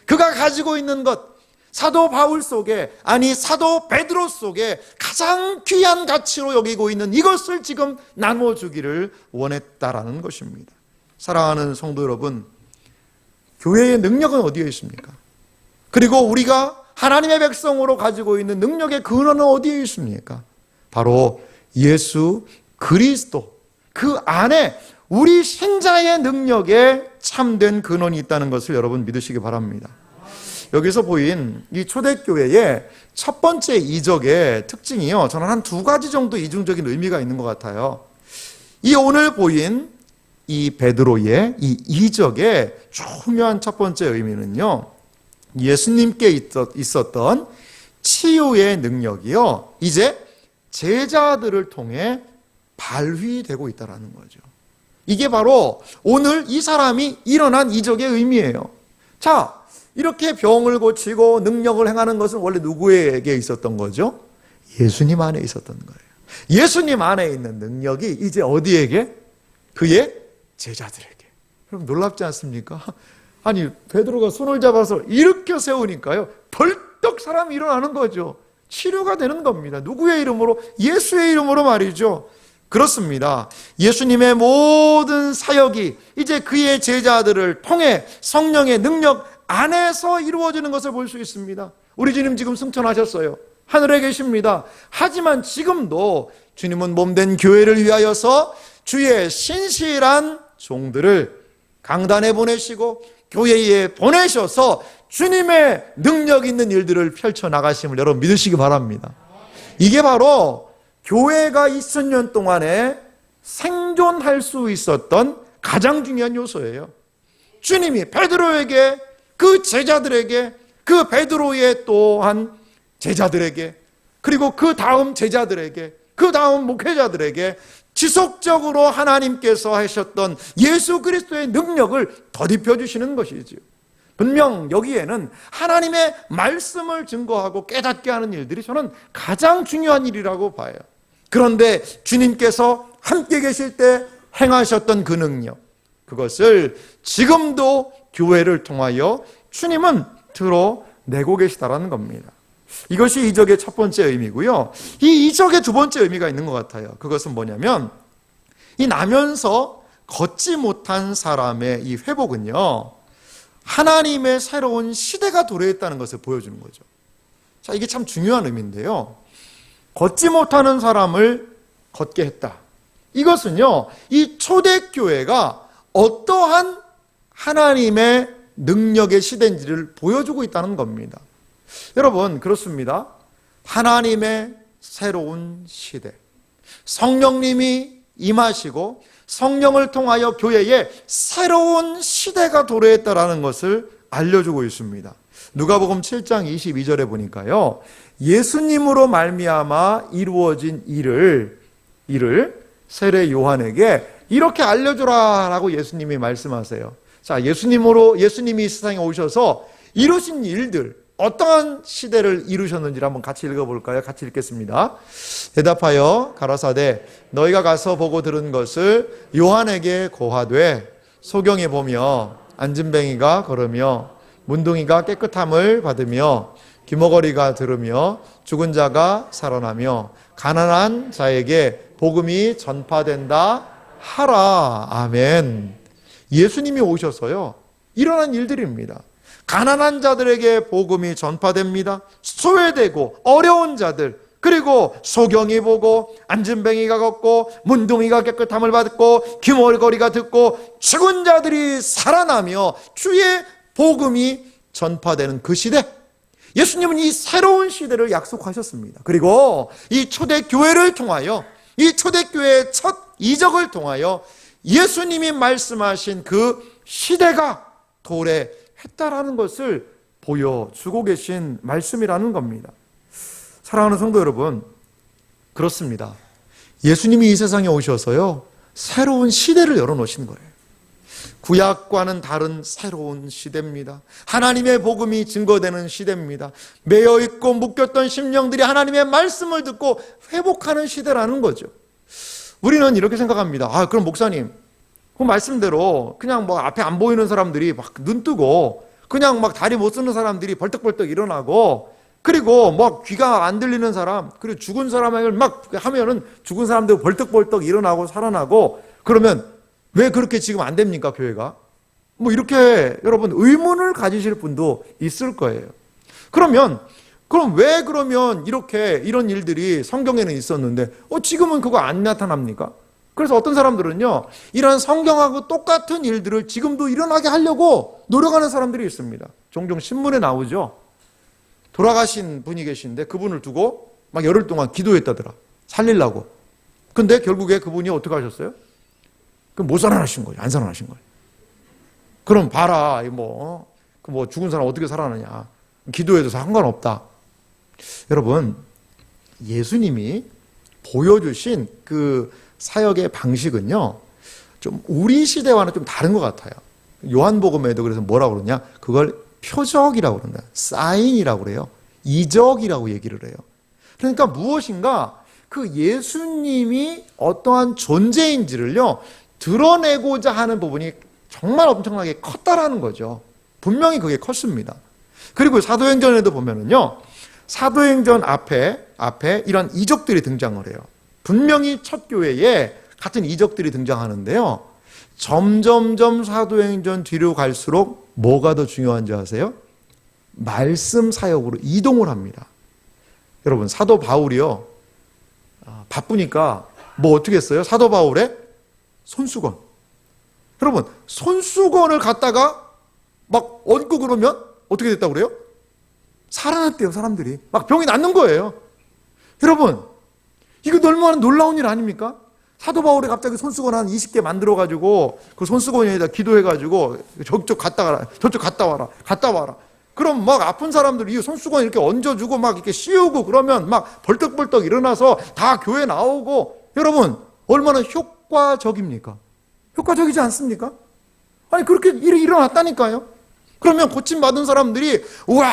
Speaker 1: 그가 가지고 있는 것, 사도 바울 속에, 아니 사도 베드로 속에 가장 귀한 가치로 여기고 있는 이것을 지금 나눠주기를 원했다라는 것입니다. 사랑하는 성도 여러분, 교회의 능력은 어디에 있습니까? 그리고 우리가 하나님의 백성으로 가지고 있는 능력의 근원은 어디에 있습니까? 바로 예수 그리스도, 그 안에 우리 신자의 능력에 참된 근원이 있다는 것을 여러분 믿으시기 바랍니다. 여기서 보인 이 초대교회의 첫 번째 이적의 특징이요, 저는 한 두 가지 정도 이중적인 의미가 있는 것 같아요. 이 오늘 보인 이 베드로의 이 이적의 중요한 첫 번째 의미는요, 예수님께 있었던 치유의 능력이요, 이제 제자들을 통해 발휘되고 있다는 거죠. 이게 바로 오늘 이 사람이 일어난 이적의 의미예요. 자, 이렇게 병을 고치고 능력을 행하는 것은 원래 누구에게 있었던 거죠? 예수님 안에 있었던 거예요. 예수님 안에 있는 능력이 이제 어디에게? 그의 제자들에게. 그럼 놀랍지 않습니까? 아니, 베드로가 손을 잡아서 일으켜 세우니까요, 벌떡 사람이 일어나는 거죠. 치료가 되는 겁니다. 누구의 이름으로? 예수의 이름으로 말이죠. 그렇습니다. 예수님의 모든 사역이 이제 그의 제자들을 통해 성령의 능력 안에서 이루어지는 것을 볼 수 있습니다. 우리 주님 지금 승천하셨어요. 하늘에 계십니다. 하지만 지금도 주님은 몸된 교회를 위하여서 주의 신실한 종들을 강단에 보내시고 교회에 보내셔서 주님의 능력 있는 일들을 펼쳐나가심을 여러분 믿으시기 바랍니다. 이게 바로 교회가 2000년 동안에 생존할 수 있었던 가장 중요한 요소예요. 주님이 베드로에게, 그 제자들에게, 그 베드로의 또한 제자들에게, 그리고 그 다음 제자들에게, 그 다음 목회자들에게 지속적으로 하나님께서 하셨던 예수 그리스도의 능력을 덧입혀 주시는 것이지요. 분명 여기에는 하나님의 말씀을 증거하고 깨닫게 하는 일들이 저는 가장 중요한 일이라고 봐요. 그런데 주님께서 함께 계실 때 행하셨던 그 능력, 그것을 지금도 교회를 통하여 주님은 드러내고 계시다라는 겁니다. 이것이 이적의 첫 번째 의미고요. 이 이적의 두 번째 의미가 있는 것 같아요. 그것은 뭐냐면, 이 나면서 걷지 못한 사람의 이 회복은요, 하나님의 새로운 시대가 도래했다는 것을 보여주는 거죠. 자, 이게 참 중요한 의미인데요. 걷지 못하는 사람을 걷게 했다. 이것은요, 이 초대교회가 어떠한 하나님의 능력의 시대인지를 보여주고 있다는 겁니다. 여러분, 그렇습니다. 하나님의 새로운 시대. 성령님이 임하시고 성령을 통하여 교회에 새로운 시대가 도래했다라는 것을 알려주고 있습니다. 누가복음 7장 22절에 보니까요, 예수님으로 말미암아 이루어진 일을 세례 요한에게 이렇게 알려주라라고 예수님이 말씀하세요. 자, 예수님이 이 세상에 오셔서 이루신 일들, 어떠한 시대를 이루셨는지를 한번 같이 읽어볼까요? 같이 읽겠습니다. 대답하여 가라사대 너희가 가서 보고 들은 것을 요한에게 고하되, 소경에 보며 안진뱅이가 걸으며 문둥이가 깨끗함을 받으며 귀머거리가 들으며 죽은 자가 살아나며 가난한 자에게 복음이 전파된다 하라. 아멘. 예수님이 오셔서요, 일어난 일들입니다. 가난한 자들에게 복음이 전파됩니다. 소외되고 어려운 자들, 그리고 소경이 보고 안진뱅이가 걷고 문둥이가 깨끗함을 받고 귀머거리가 듣고 죽은 자들이 살아나며 주의 복음이 전파되는 그 시대, 예수님은 이 새로운 시대를 약속하셨습니다. 그리고 이 초대교회를 통하여, 이 초대교회의 첫 이적을 통하여 예수님이 말씀하신 그 시대가 도래했다라는 것을 보여주고 계신 말씀이라는 겁니다. 사랑하는 성도 여러분, 그렇습니다. 예수님이 이 세상에 오셔서요, 새로운 시대를 열어놓으신 거예요. 구약과는 다른 새로운 시대입니다. 하나님의 복음이 증거되는 시대입니다. 매여있고 묶였던 심령들이 하나님의 말씀을 듣고 회복하는 시대라는 거죠. 우리는 이렇게 생각합니다. 아, 그럼 목사님, 그 말씀대로 그냥 뭐 앞에 안 보이는 사람들이 막 눈 뜨고, 그냥 막 다리 못 쓰는 사람들이 벌떡벌떡 일어나고, 그리고 뭐 귀가 안 들리는 사람, 그리고 죽은 사람을 막 하면은 죽은 사람들 벌떡벌떡 일어나고 살아나고, 그러면 왜 그렇게 지금 안 됩니까, 교회가? 뭐 이렇게 여러분 의문을 가지실 분도 있을 거예요. 그럼 왜 이렇게 이런 일들이 성경에는 있었는데 지금은 그거 안 나타납니까? 그래서 어떤 사람들은요, 이런 성경하고 똑같은 일들을 지금도 일어나게 하려고 노력하는 사람들이 있습니다. 종종 신문에 나오죠. 돌아가신 분이 계신데 그분을 두고 막 열흘 동안 기도했다더라, 살리려고. 근데 결국에 그분이 어떻게 하셨어요? 그럼 못 살아나신 거예요? 안 살아나신 거예요? 그럼 봐라, 뭐 죽은 사람 어떻게 살아나냐, 기도해도 상관없다. 여러분, 예수님이 보여주신 그 사역의 방식은요, 좀 우리 시대와는 좀 다른 것 같아요. 요한복음에도 그래서 뭐라고 그러냐? 그걸 표적이라고 그런다. 사인이라고 그래요. 이적이라고 얘기를 해요. 그러니까 무엇인가 그 예수님이 어떠한 존재인지를요, 드러내고자 하는 부분이 정말 엄청나게 컸다라는 거죠. 분명히 그게 컸습니다. 그리고 사도행전에도 보면은요, 사도행전 앞에 이런 이적들이 등장을 해요. 분명히 첫 교회에 같은 이적들이 등장하는데요, 점점점 사도행전 뒤로 갈수록 뭐가 더 중요한지 아세요? 말씀 사역으로 이동을 합니다. 여러분, 사도 바울이요, 바쁘니까 뭐 어떻게 했어요? 사도 바울의 손수건. 여러분, 손수건을 갖다가 막 얹고 그러면 어떻게 됐다고 그래요? 살아났대요, 사람들이. 막 병이 낫는 거예요. 여러분, 이거 얼마나 놀라운 일 아닙니까? 사도 바울이 갑자기 손수건 한 20개 만들어가지고 그 손수건에다 기도해가지고 저쪽 갔다 와라, 저쪽 갔다 와라, 갔다 와라. 그럼 막 아픈 사람들 이 손수건 이렇게 얹어주고 막 이렇게 씌우고 그러면 막 벌떡벌떡 일어나서 다 교회 나오고, 여러분, 얼마나 효과적입니까? 효과적이지 않습니까? 아니, 그렇게 일이 일어났다니까요. 그러면 고침받은 사람들이 우와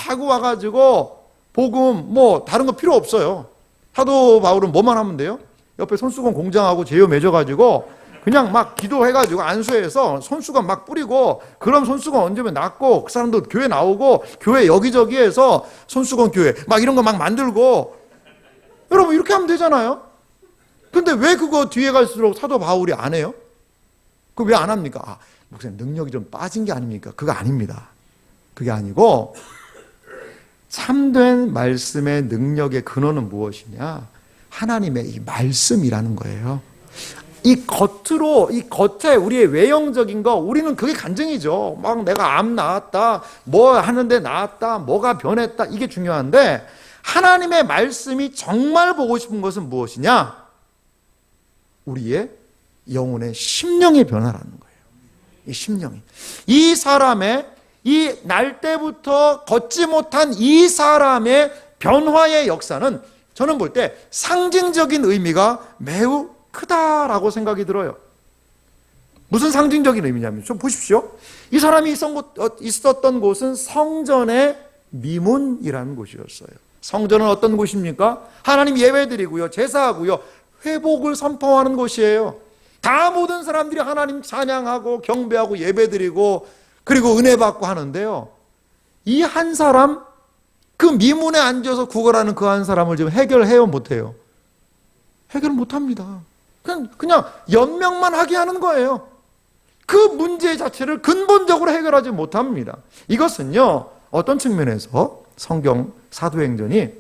Speaker 1: 하고 와가지고 복음 뭐 다른 거 필요 없어요. 사도 바울은 뭐만 하면 돼요? 옆에 손수건 공장하고 제휴 맺어가지고 그냥 막 기도해가지고 안수해서 손수건 막 뿌리고, 그럼 손수건 얹으면 낫고, 그 사람도 교회 나오고, 교회 여기저기에서 손수건 교회 막 이런 거 막 만들고, 여러분 이렇게 하면 되잖아요. 근데 왜 그거 뒤에 갈수록 사도 바울이 안 해요? 그거 왜 안 합니까? 아, 목사님 능력이 좀 빠진 게 아닙니까? 그거 아닙니다. 그게 아니고, 참된 말씀의 능력의 근원은 무엇이냐? 하나님의 이 말씀이라는 거예요. 이 겉에 우리의 외형적인 거, 우리는 그게 간증이죠. 막 내가 암 나았다, 뭐 하는데 나았다, 뭐가 변했다, 이게 중요한데, 하나님의 말씀이 정말 보고 싶은 것은 무엇이냐? 우리의 영혼의 심령의 변화라는 거예요. 이 심령이. 이 사람의, 이 날 때부터 걷지 못한 이 사람의 변화의 역사는 저는 볼 때 상징적인 의미가 매우 크다라고 생각이 들어요. 무슨 상징적인 의미냐면, 좀 보십시오. 이 사람이 있었던 곳은 성전의 미문이라는 곳이었어요. 성전은 어떤 곳입니까? 하나님 예배드리고요, 제사하고요, 회복을 선포하는 곳이에요. 다 모든 사람들이 하나님 찬양하고 경배하고 예배드리고 그리고 은혜 받고 하는데요, 이 한 사람, 그 미문에 앉아서 구걸하는 그 한 사람을 지금 해결해요, 못해요? 해결 못합니다. 그냥 연명만 하게 하는 거예요. 그 문제 자체를 근본적으로 해결하지 못합니다. 이것은요, 어떤 측면에서 성경 사도행전이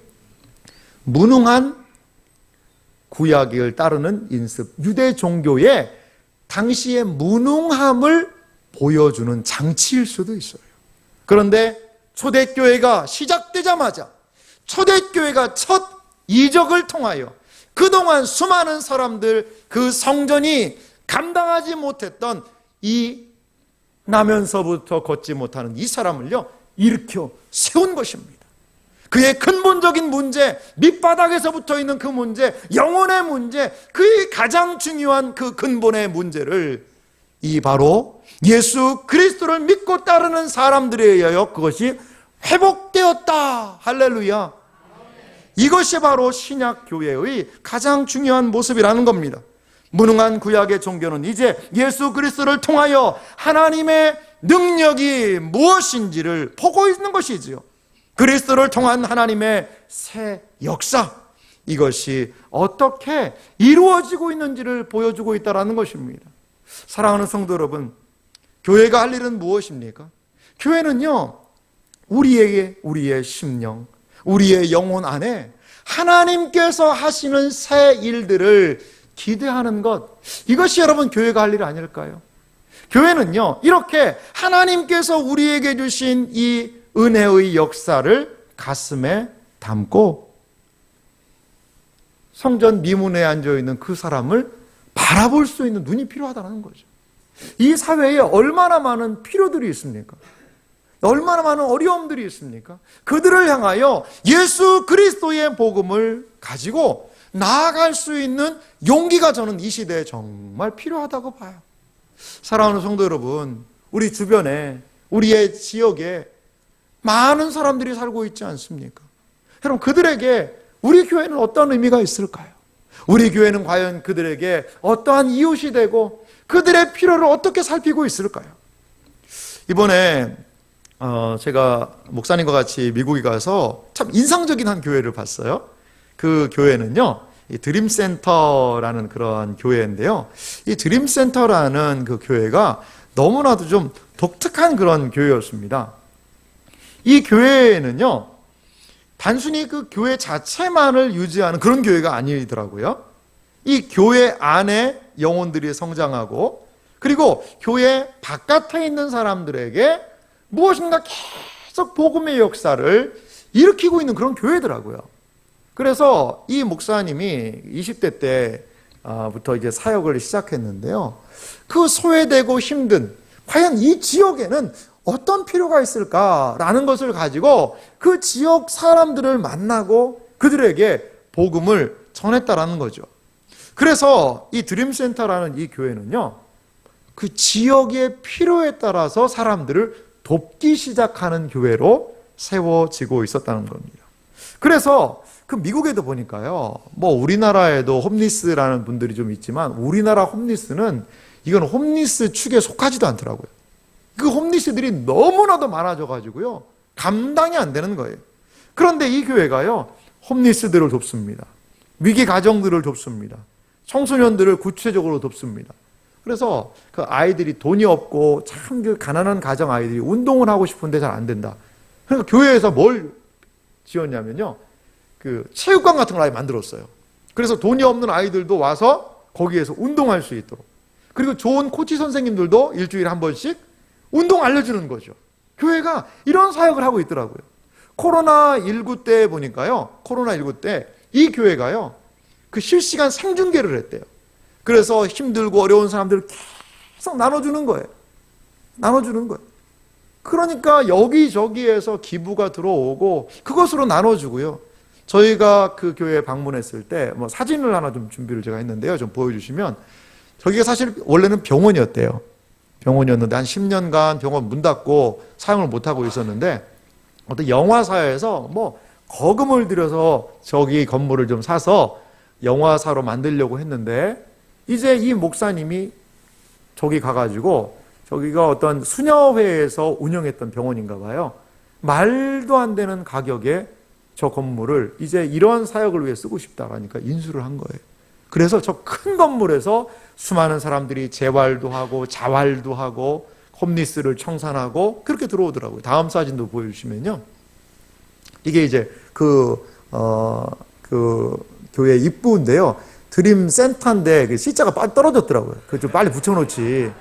Speaker 1: 무능한 구약을 따르는 인습, 유대 종교의 당시의 무능함을 보여주는 장치일 수도 있어요. 그런데 초대교회가 시작되자마자, 초대교회가 첫 이적을 통하여 그동안 수많은 사람들, 그 성전이 감당하지 못했던 이 나면서부터 걷지 못하는 이 사람을요, 일으켜 세운 것입니다. 그의 근본적인 문제, 밑바닥에서 붙어 있는 그 문제, 영혼의 문제, 그의 가장 중요한 그 근본의 문제를 이 바로 예수 그리스도를 믿고 따르는 사람들에 의하여 그것이 회복되었다. 할렐루야. 이것이 바로 신약 교회의 가장 중요한 모습이라는 겁니다. 무능한 구약의 종교는 이제 예수 그리스도를 통하여 하나님의 능력이 무엇인지를 보고 있는 것이지요. 그리스도를 통한 하나님의 새 역사, 이것이 어떻게 이루어지고 있는지를 보여주고 있다는 것입니다. 사랑하는 성도 여러분, 교회가 할 일은 무엇입니까? 교회는요, 우리의 심령, 우리의 영혼 안에 하나님께서 하시는 새 일들을 기대하는 것, 이것이 여러분 교회가 할 일 아닐까요? 교회는요, 이렇게 하나님께서 우리에게 주신 이 은혜의 역사를 가슴에 담고 성전 미문에 앉아있는 그 사람을 바라볼 수 있는 눈이 필요하다는 거죠. 이 사회에 얼마나 많은 필요들이 있습니까? 얼마나 많은 어려움들이 있습니까? 그들을 향하여 예수 그리스도의 복음을 가지고 나아갈 수 있는 용기가 저는 이 시대에 정말 필요하다고 봐요. 사랑하는 성도 여러분, 우리 주변에, 우리의 지역에 많은 사람들이 살고 있지 않습니까? 여러분, 그들에게 우리 교회는 어떤 의미가 있을까요? 우리 교회는 과연 그들에게 어떠한 이웃이 되고 그들의 필요를 어떻게 살피고 있을까요? 이번에 제가 목사님과 같이 미국에 가서 참 인상적인 한 교회를 봤어요. 그 교회는요, 이 드림센터라는 그런 교회인데요. 이 드림센터라는 그 교회가 너무나도 좀 독특한 그런 교회였습니다. 이 교회는요, 단순히 그 교회 자체만을 유지하는 그런 교회가 아니더라고요. 이 교회 안에 영혼들이 성장하고, 그리고 교회 바깥에 있는 사람들에게 무엇인가 계속 복음의 역사를 일으키고 있는 그런 교회더라고요. 그래서 이 목사님이 20대 때부터 이제 사역을 시작했는데요. 그 소외되고 힘든, 과연 이 지역에는 어떤 필요가 있을까라는 것을 가지고 그 지역 사람들을 만나고 그들에게 복음을 전했다라는 거죠. 그래서 이 드림센터라는 이 교회는요, 그 지역의 필요에 따라서 사람들을 돕기 시작하는 교회로 세워지고 있었다는 겁니다. 그래서 그 미국에도 보니까요, 뭐 우리나라에도 홈리스라는 분들이 좀 있지만 우리나라 홈리스는 이건 홈리스 축에 속하지도 않더라고요. 그 홈리스들이 너무나도 많아져가지고요, 감당이 안 되는 거예요. 그런데 이 교회가요, 홈리스들을 돕습니다. 위기 가정들을 돕습니다. 청소년들을 구체적으로 돕습니다. 그래서 그 아이들이 돈이 없고 참 그 가난한 가정 아이들이 운동을 하고 싶은데 잘 안 된다. 그러니까 교회에서 뭘 지었냐면요, 그 체육관 같은 걸 아예 만들었어요. 그래서 돈이 없는 아이들도 와서 거기에서 운동할 수 있도록. 그리고 좋은 코치 선생님들도 일주일에 한 번씩 운동 알려주는 거죠. 교회가 이런 사역을 하고 있더라고요. 코로나19 때 보니까요, 코로나19 때 이 교회가요, 그 실시간 생중계를 했대요. 그래서 힘들고 어려운 사람들을 계속 나눠주는 거예요. 나눠주는 거예요. 그러니까 여기저기에서 기부가 들어오고 그것으로 나눠주고요. 저희가 그 교회에 방문했을 때 뭐 사진을 하나 좀 준비를 제가 했는데요. 좀 보여주시면, 저기가 사실 원래는 병원이었대요. 병원이었는데 한 10년간 병원 문 닫고 사용을 못하고 있었는데, 어떤 영화사에서 뭐 거금을 들여서 저기 건물을 좀 사서 영화사로 만들려고 했는데, 이제 이 목사님이 저기 가가지고, 저기가 어떤 수녀회에서 운영했던 병원인가 봐요. 말도 안 되는 가격에 저 건물을 이제 이런 사역을 위해 쓰고 싶다라니까 인수를 한 거예요. 그래서 저 큰 건물에서 수많은 사람들이 재활도 하고 자활도 하고 홈리스를 청산하고 그렇게 들어오더라고요. 다음 사진도 보여주시면요, 이게 이제 그 교회 입구인데요. 드림 센터인데 그 C자가 빨리 떨어졌더라고요. 그거 좀 빨리 붙여놓지.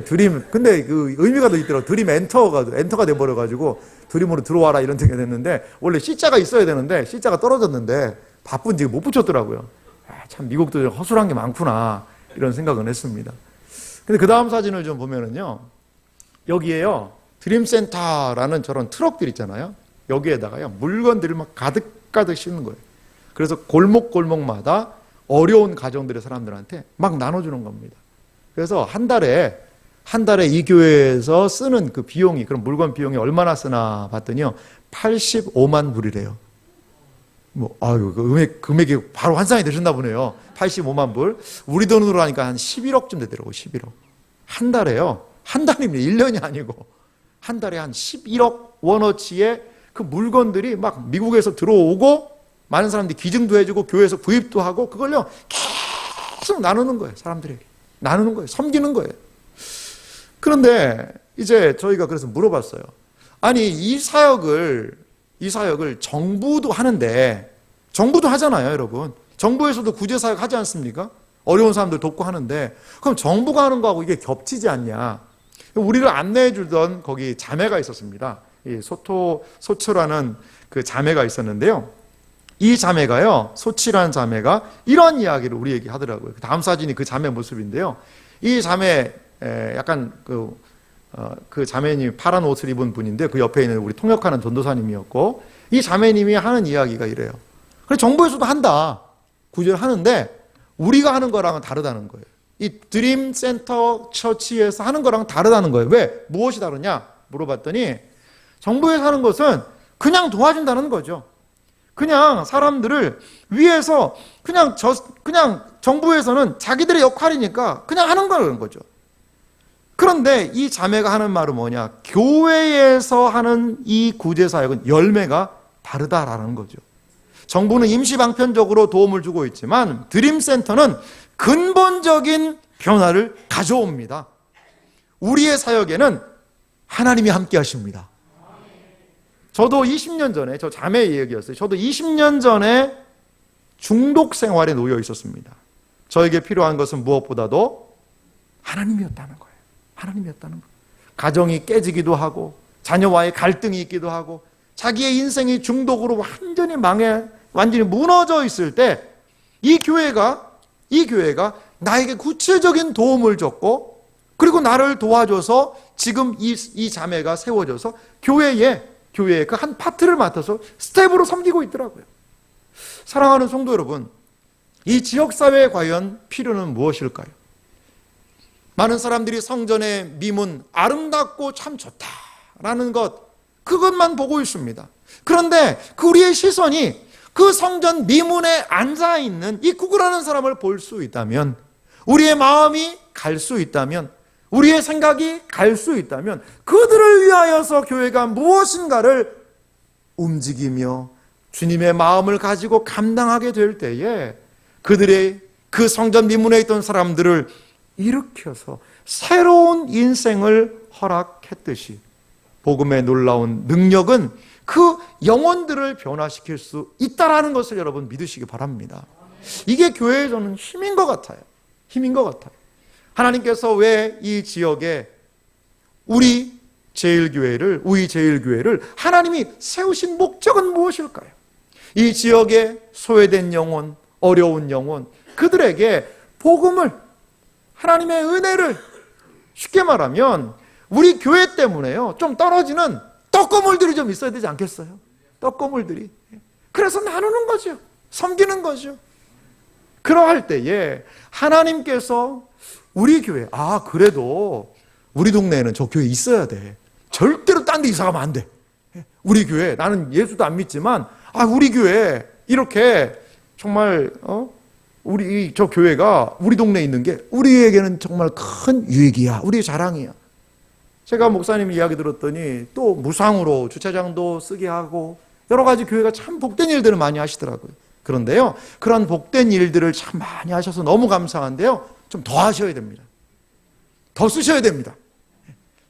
Speaker 1: 드림, 근데 그 의미가 더 있더라고요. 드림 엔터가 돼버려가지고 드림으로 들어와라 이런 뜻이 됐는데, 원래 C자가 있어야 되는데 C자가 떨어졌는데 바쁜지 못 붙였더라고요. 참 미국도 허술한 게 많구나 이런 생각은 했습니다. 근데 그 다음 사진을 좀 보면은요, 여기에요, 드림센터라는 저런 트럭들 있잖아요. 여기에다가요, 물건들을 막 가득가득 싣는 거예요. 그래서 골목골목마다 어려운 가정들의 사람들한테 막 나눠주는 겁니다. 그래서 한 달에 이 교회에서 쓰는 그 비용이, 그런 물건 비용이 얼마나 쓰나 봤더니요, 85만 불이래요. 뭐, 아유, 그 금액이 바로 환상이 되셨나 보네요. 85만 불. 우리 돈으로 하니까 한 11억쯤 되더라고요, 11억. 한 달에요. 한 달이면 1년이 아니고, 한 달에 한 11억 원어치의 그 물건들이 막 미국에서 들어오고, 많은 사람들이 기증도 해주고, 교회에서 구입도 하고, 그걸요, 계속 나누는 거예요, 사람들에게. 나누는 거예요. 섬기는 거예요. 그런데 이제 저희가 그래서 물어봤어요. 아니, 이 사역을 정부도 하는데, 정부도 하잖아요, 여러분. 정부에서도 구제사역 하지 않습니까? 어려운 사람들 돕고 하는데, 그럼 정부가 하는 거하고 이게 겹치지 않냐. 우리를 안내해 주던 거기 자매가 있었습니다. 이 소초라는 그 자매가 있었는데요. 이 자매가요, 소치라는 자매가 이런 이야기를 우리에게 하더라고요. 다음 사진이 그 자매 모습인데요. 이 자매, 약간 그 자매님이 파란 옷을 입은 분인데, 그 옆에 있는 우리 통역하는 전도사님이었고, 이 자매님이 하는 이야기가 이래요. 그래, 정부에서도 한다. 구제를 하는데 우리가 하는 거랑은 다르다는 거예요. 이 드림 센터 처치에서 하는 거랑 다르다는 거예요. 왜? 무엇이 다르냐 물어봤더니 정부에서 하는 것은 그냥 도와준다는 거죠. 그냥 사람들을 위해서 그냥 정부에서는 자기들의 역할이니까 그냥 하는 거라는 거죠. 그런데 이 자매가 하는 말은 뭐냐? 교회에서 하는 이 구제사역은 열매가 다르다라는 거죠. 정부는 임시방편적으로 도움을 주고 있지만 드림센터는 근본적인 변화를 가져옵니다. 우리의 사역에는 하나님이 함께 하십니다. 저도 20년 전에, 저 자매의 얘기였어요. 저도 20년 전에 중독 생활에 놓여 있었습니다. 저에게 필요한 것은 무엇보다도 하나님이었다는 거예요. 하나님이었다는 거예요. 가정이 깨지기도 하고 자녀와의 갈등이 있기도 하고 자기의 인생이 중독으로 완전히 무너져 있을 때 이 교회가 나에게 구체적인 도움을 줬고 그리고 나를 도와줘서 지금 이 자매가 세워져서 교회의 그 한 파트를 맡아서 스텝으로 섬기고 있더라고요. 사랑하는 성도 여러분, 이 지역사회에 과연 필요는 무엇일까요? 많은 사람들이 성전의 미문 아름답고 참 좋다라는 그것만 보고 있습니다. 그런데 우리의 시선이 그 성전 미문에 앉아있는 이 구걸하는 사람을 볼 수 있다면, 우리의 마음이 갈 수 있다면, 우리의 생각이 갈 수 있다면 그들을 위하여서 교회가 무엇인가를 움직이며 주님의 마음을 가지고 감당하게 될 때에 그들의 그 성전 미문에 있던 사람들을 일으켜서 새로운 인생을 허락했듯이 복음의 놀라운 능력은 그 영혼들을 변화시킬 수 있다는 것을 여러분 믿으시기 바랍니다. 이게 교회의 저는 힘인 것 같아요. 힘인 것 같아요. 하나님께서 왜 이 지역에 우리 제일교회를 하나님이 세우신 목적은 무엇일까요? 이 지역에 소외된 영혼, 어려운 영혼, 그들에게 복음을, 하나님의 은혜를, 쉽게 말하면 우리 교회 때문에요 좀 떨어지는 떡고물들이 좀 있어야 되지 않겠어요? 떡고물들이. 그래서 나누는 거죠. 섬기는 거죠. 그러할 때에 하나님께서 우리 교회, 그래도 우리 동네에는 저 교회 있어야 돼. 절대로 딴 데 이사 가면 안 돼. 우리 교회, 나는 예수도 안 믿지만 우리 교회 이렇게 정말 저 교회가 우리 동네에 있는 게 우리에게는 정말 큰 유익이야. 우리의 자랑이야. 제가 목사님 이야기 들었더니 또 무상으로 주차장도 쓰게 하고 여러 가지 교회가 참 복된 일들을 많이 하시더라고요. 그런데요, 그런 복된 일들을 참 많이 하셔서 너무 감사한데요, 좀 더 하셔야 됩니다. 더 쓰셔야 됩니다.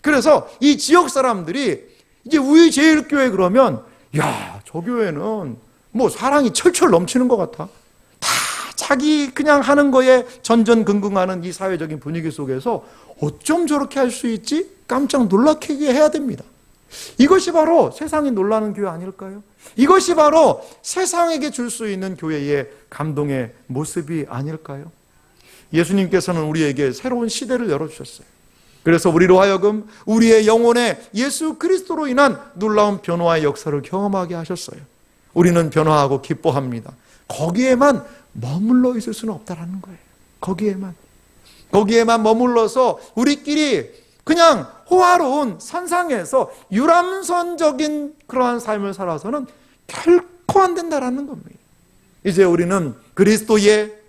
Speaker 1: 그래서 이 지역 사람들이 이제 우리 제일교회 그러면 저 교회는 뭐 사랑이 철철 넘치는 것 같아. 다 자기 그냥 하는 거에 전전긍긍하는 이 사회적인 분위기 속에서 어쩜 저렇게 할 수 있지? 깜짝 놀라게 해야 됩니다. 이것이 바로 세상이 놀라는 교회 아닐까요? 이것이 바로 세상에게 줄 수 있는 교회의 감동의 모습이 아닐까요? 예수님께서는 우리에게 새로운 시대를 열어주셨어요. 그래서 우리로 하여금 우리의 영혼에 예수 그리스도로 인한 놀라운 변화의 역사를 경험하게 하셨어요. 우리는 변화하고 기뻐합니다. 거기에만 머물러 있을 수는 없다라는 거예요. 거기에만 머물러서 우리끼리 그냥 호화로운 선상에서 유람선적인 그러한 삶을 살아서는 결코 안 된다라는 겁니다. 이제 우리는 그리스도의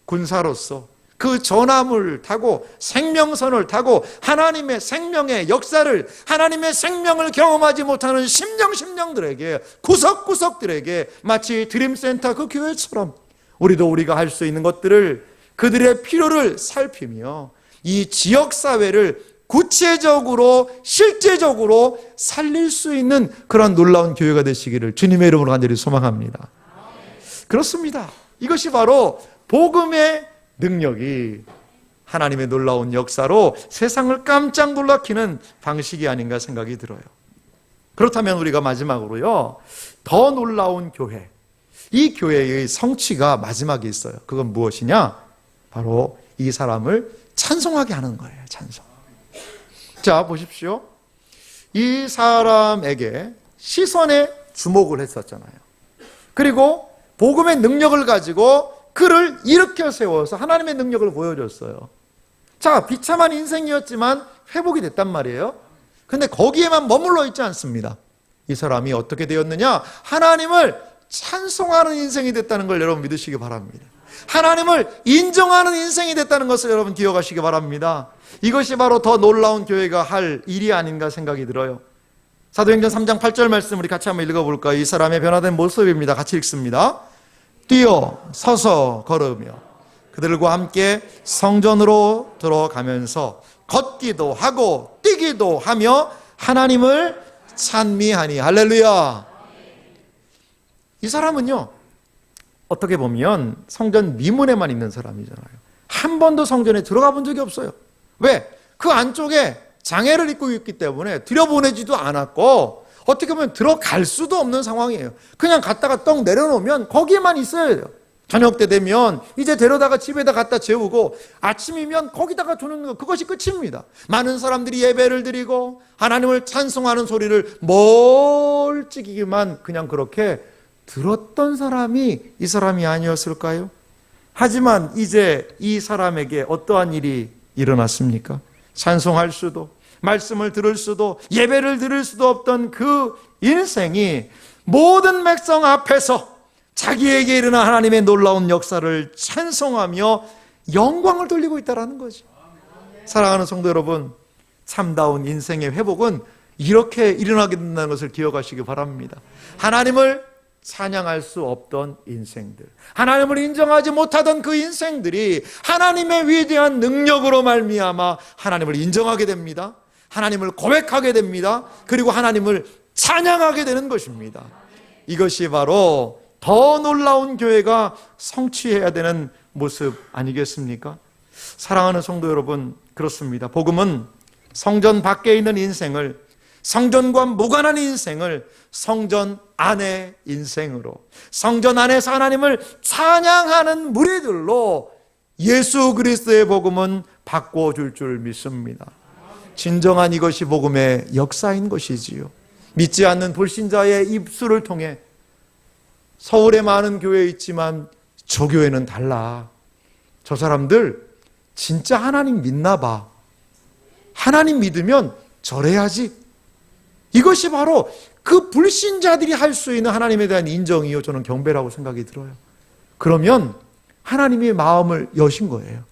Speaker 1: 군사로서 그 전함을 타고 생명선을 타고 하나님의 생명의 역사를, 하나님의 생명을 경험하지 못하는 심령들에게, 구석구석들에게 마치 드림센터 그 교회처럼 우리도 우리가 할 수 있는 것들을, 그들의 필요를 살피며 이 지역사회를 구체적으로 실제적으로 살릴 수 있는 그런 놀라운 교회가 되시기를 주님의 이름으로 간절히 소망합니다. 그렇습니다. 이것이 바로 복음의 능력이 하나님의 놀라운 역사로 세상을 깜짝 놀라키는 방식이 아닌가 생각이 들어요. 그렇다면 우리가 마지막으로요, 더 놀라운 교회, 이 교회의 성취가 마지막에 있어요. 그건 무엇이냐? 바로 이 사람을 찬송하게 하는 거예요. 찬송. 자, 보십시오. 이 사람에게 시선에 주목을 했었잖아요. 그리고 복음의 능력을 가지고 그를 일으켜 세워서 하나님의 능력을 보여줬어요. 자, 비참한 인생이었지만 회복이 됐단 말이에요. 근데 거기에만 머물러 있지 않습니다. 이 사람이 어떻게 되었느냐? 하나님을 찬송하는 인생이 됐다는 걸 여러분 믿으시기 바랍니다. 하나님을 인정하는 인생이 됐다는 것을 여러분 기억하시기 바랍니다. 이것이 바로 더 놀라운 교회가 할 일이 아닌가 생각이 들어요. 사도행전 3장 8절 말씀 우리 같이 한번 읽어볼까요? 이 사람의 변화된 모습입니다. 같이 읽습니다. 뛰어 서서 걸으며 그들과 함께 성전으로 들어가면서 걷기도 하고 뛰기도 하며 하나님을 찬미하니. 할렐루야. 이 사람은요, 어떻게 보면 성전 미문에만 있는 사람이잖아요. 한 번도 성전에 들어가 본 적이 없어요. 왜? 그 안쪽에 장애를 입고 있기 때문에 들여보내지도 않았고 어떻게 보면 들어갈 수도 없는 상황이에요. 그냥 갔다가 떡 내려놓으면 거기에만 있어야 돼요. 저녁 때 되면 이제 데려다가 집에다 갖다 재우고 아침이면 거기다가 두는 거, 그것이 끝입니다. 많은 사람들이 예배를 드리고 하나님을 찬송하는 소리를 멀찍이기만 그냥 그렇게 들었던 사람이 이 사람이 아니었을까요? 하지만 이제 이 사람에게 어떠한 일이 일어났습니까? 찬송할 수도, 말씀을 들을 수도, 예배를 드릴 수도 없던 그 인생이 모든 백성 앞에서 자기에게 일어난 하나님의 놀라운 역사를 찬송하며 영광을 돌리고 있다는 거죠. 사랑하는 성도 여러분, 참다운 인생의 회복은 이렇게 일어나게 된다는 것을 기억하시기 바랍니다. 하나님을 찬양할 수 없던 인생들, 하나님을 인정하지 못하던 그 인생들이 하나님의 위대한 능력으로 말미암아 하나님을 인정하게 됩니다. 하나님을 고백하게 됩니다. 그리고 하나님을 찬양하게 되는 것입니다. 이것이 바로 더 놀라운 교회가 성취해야 되는 모습 아니겠습니까? 사랑하는 성도 여러분, 그렇습니다. 복음은 성전 밖에 있는 인생을, 성전과 무관한 인생을 성전 안의 인생으로, 성전 안에서 하나님을 찬양하는 무리들로 예수 그리스도의 복음은 바꿔줄 줄 믿습니다. 진정한 이것이 복음의 역사인 것이지요. 믿지 않는 불신자의 입술을 통해 서울에 많은 교회에 있지만 저 교회는 달라, 저 사람들 진짜 하나님 믿나 봐, 하나님 믿으면 저래야지, 이것이 바로 그 불신자들이 할 수 있는 하나님에 대한 인정이요, 저는 경배라고 생각이 들어요. 그러면 하나님이 마음을 여신 거예요.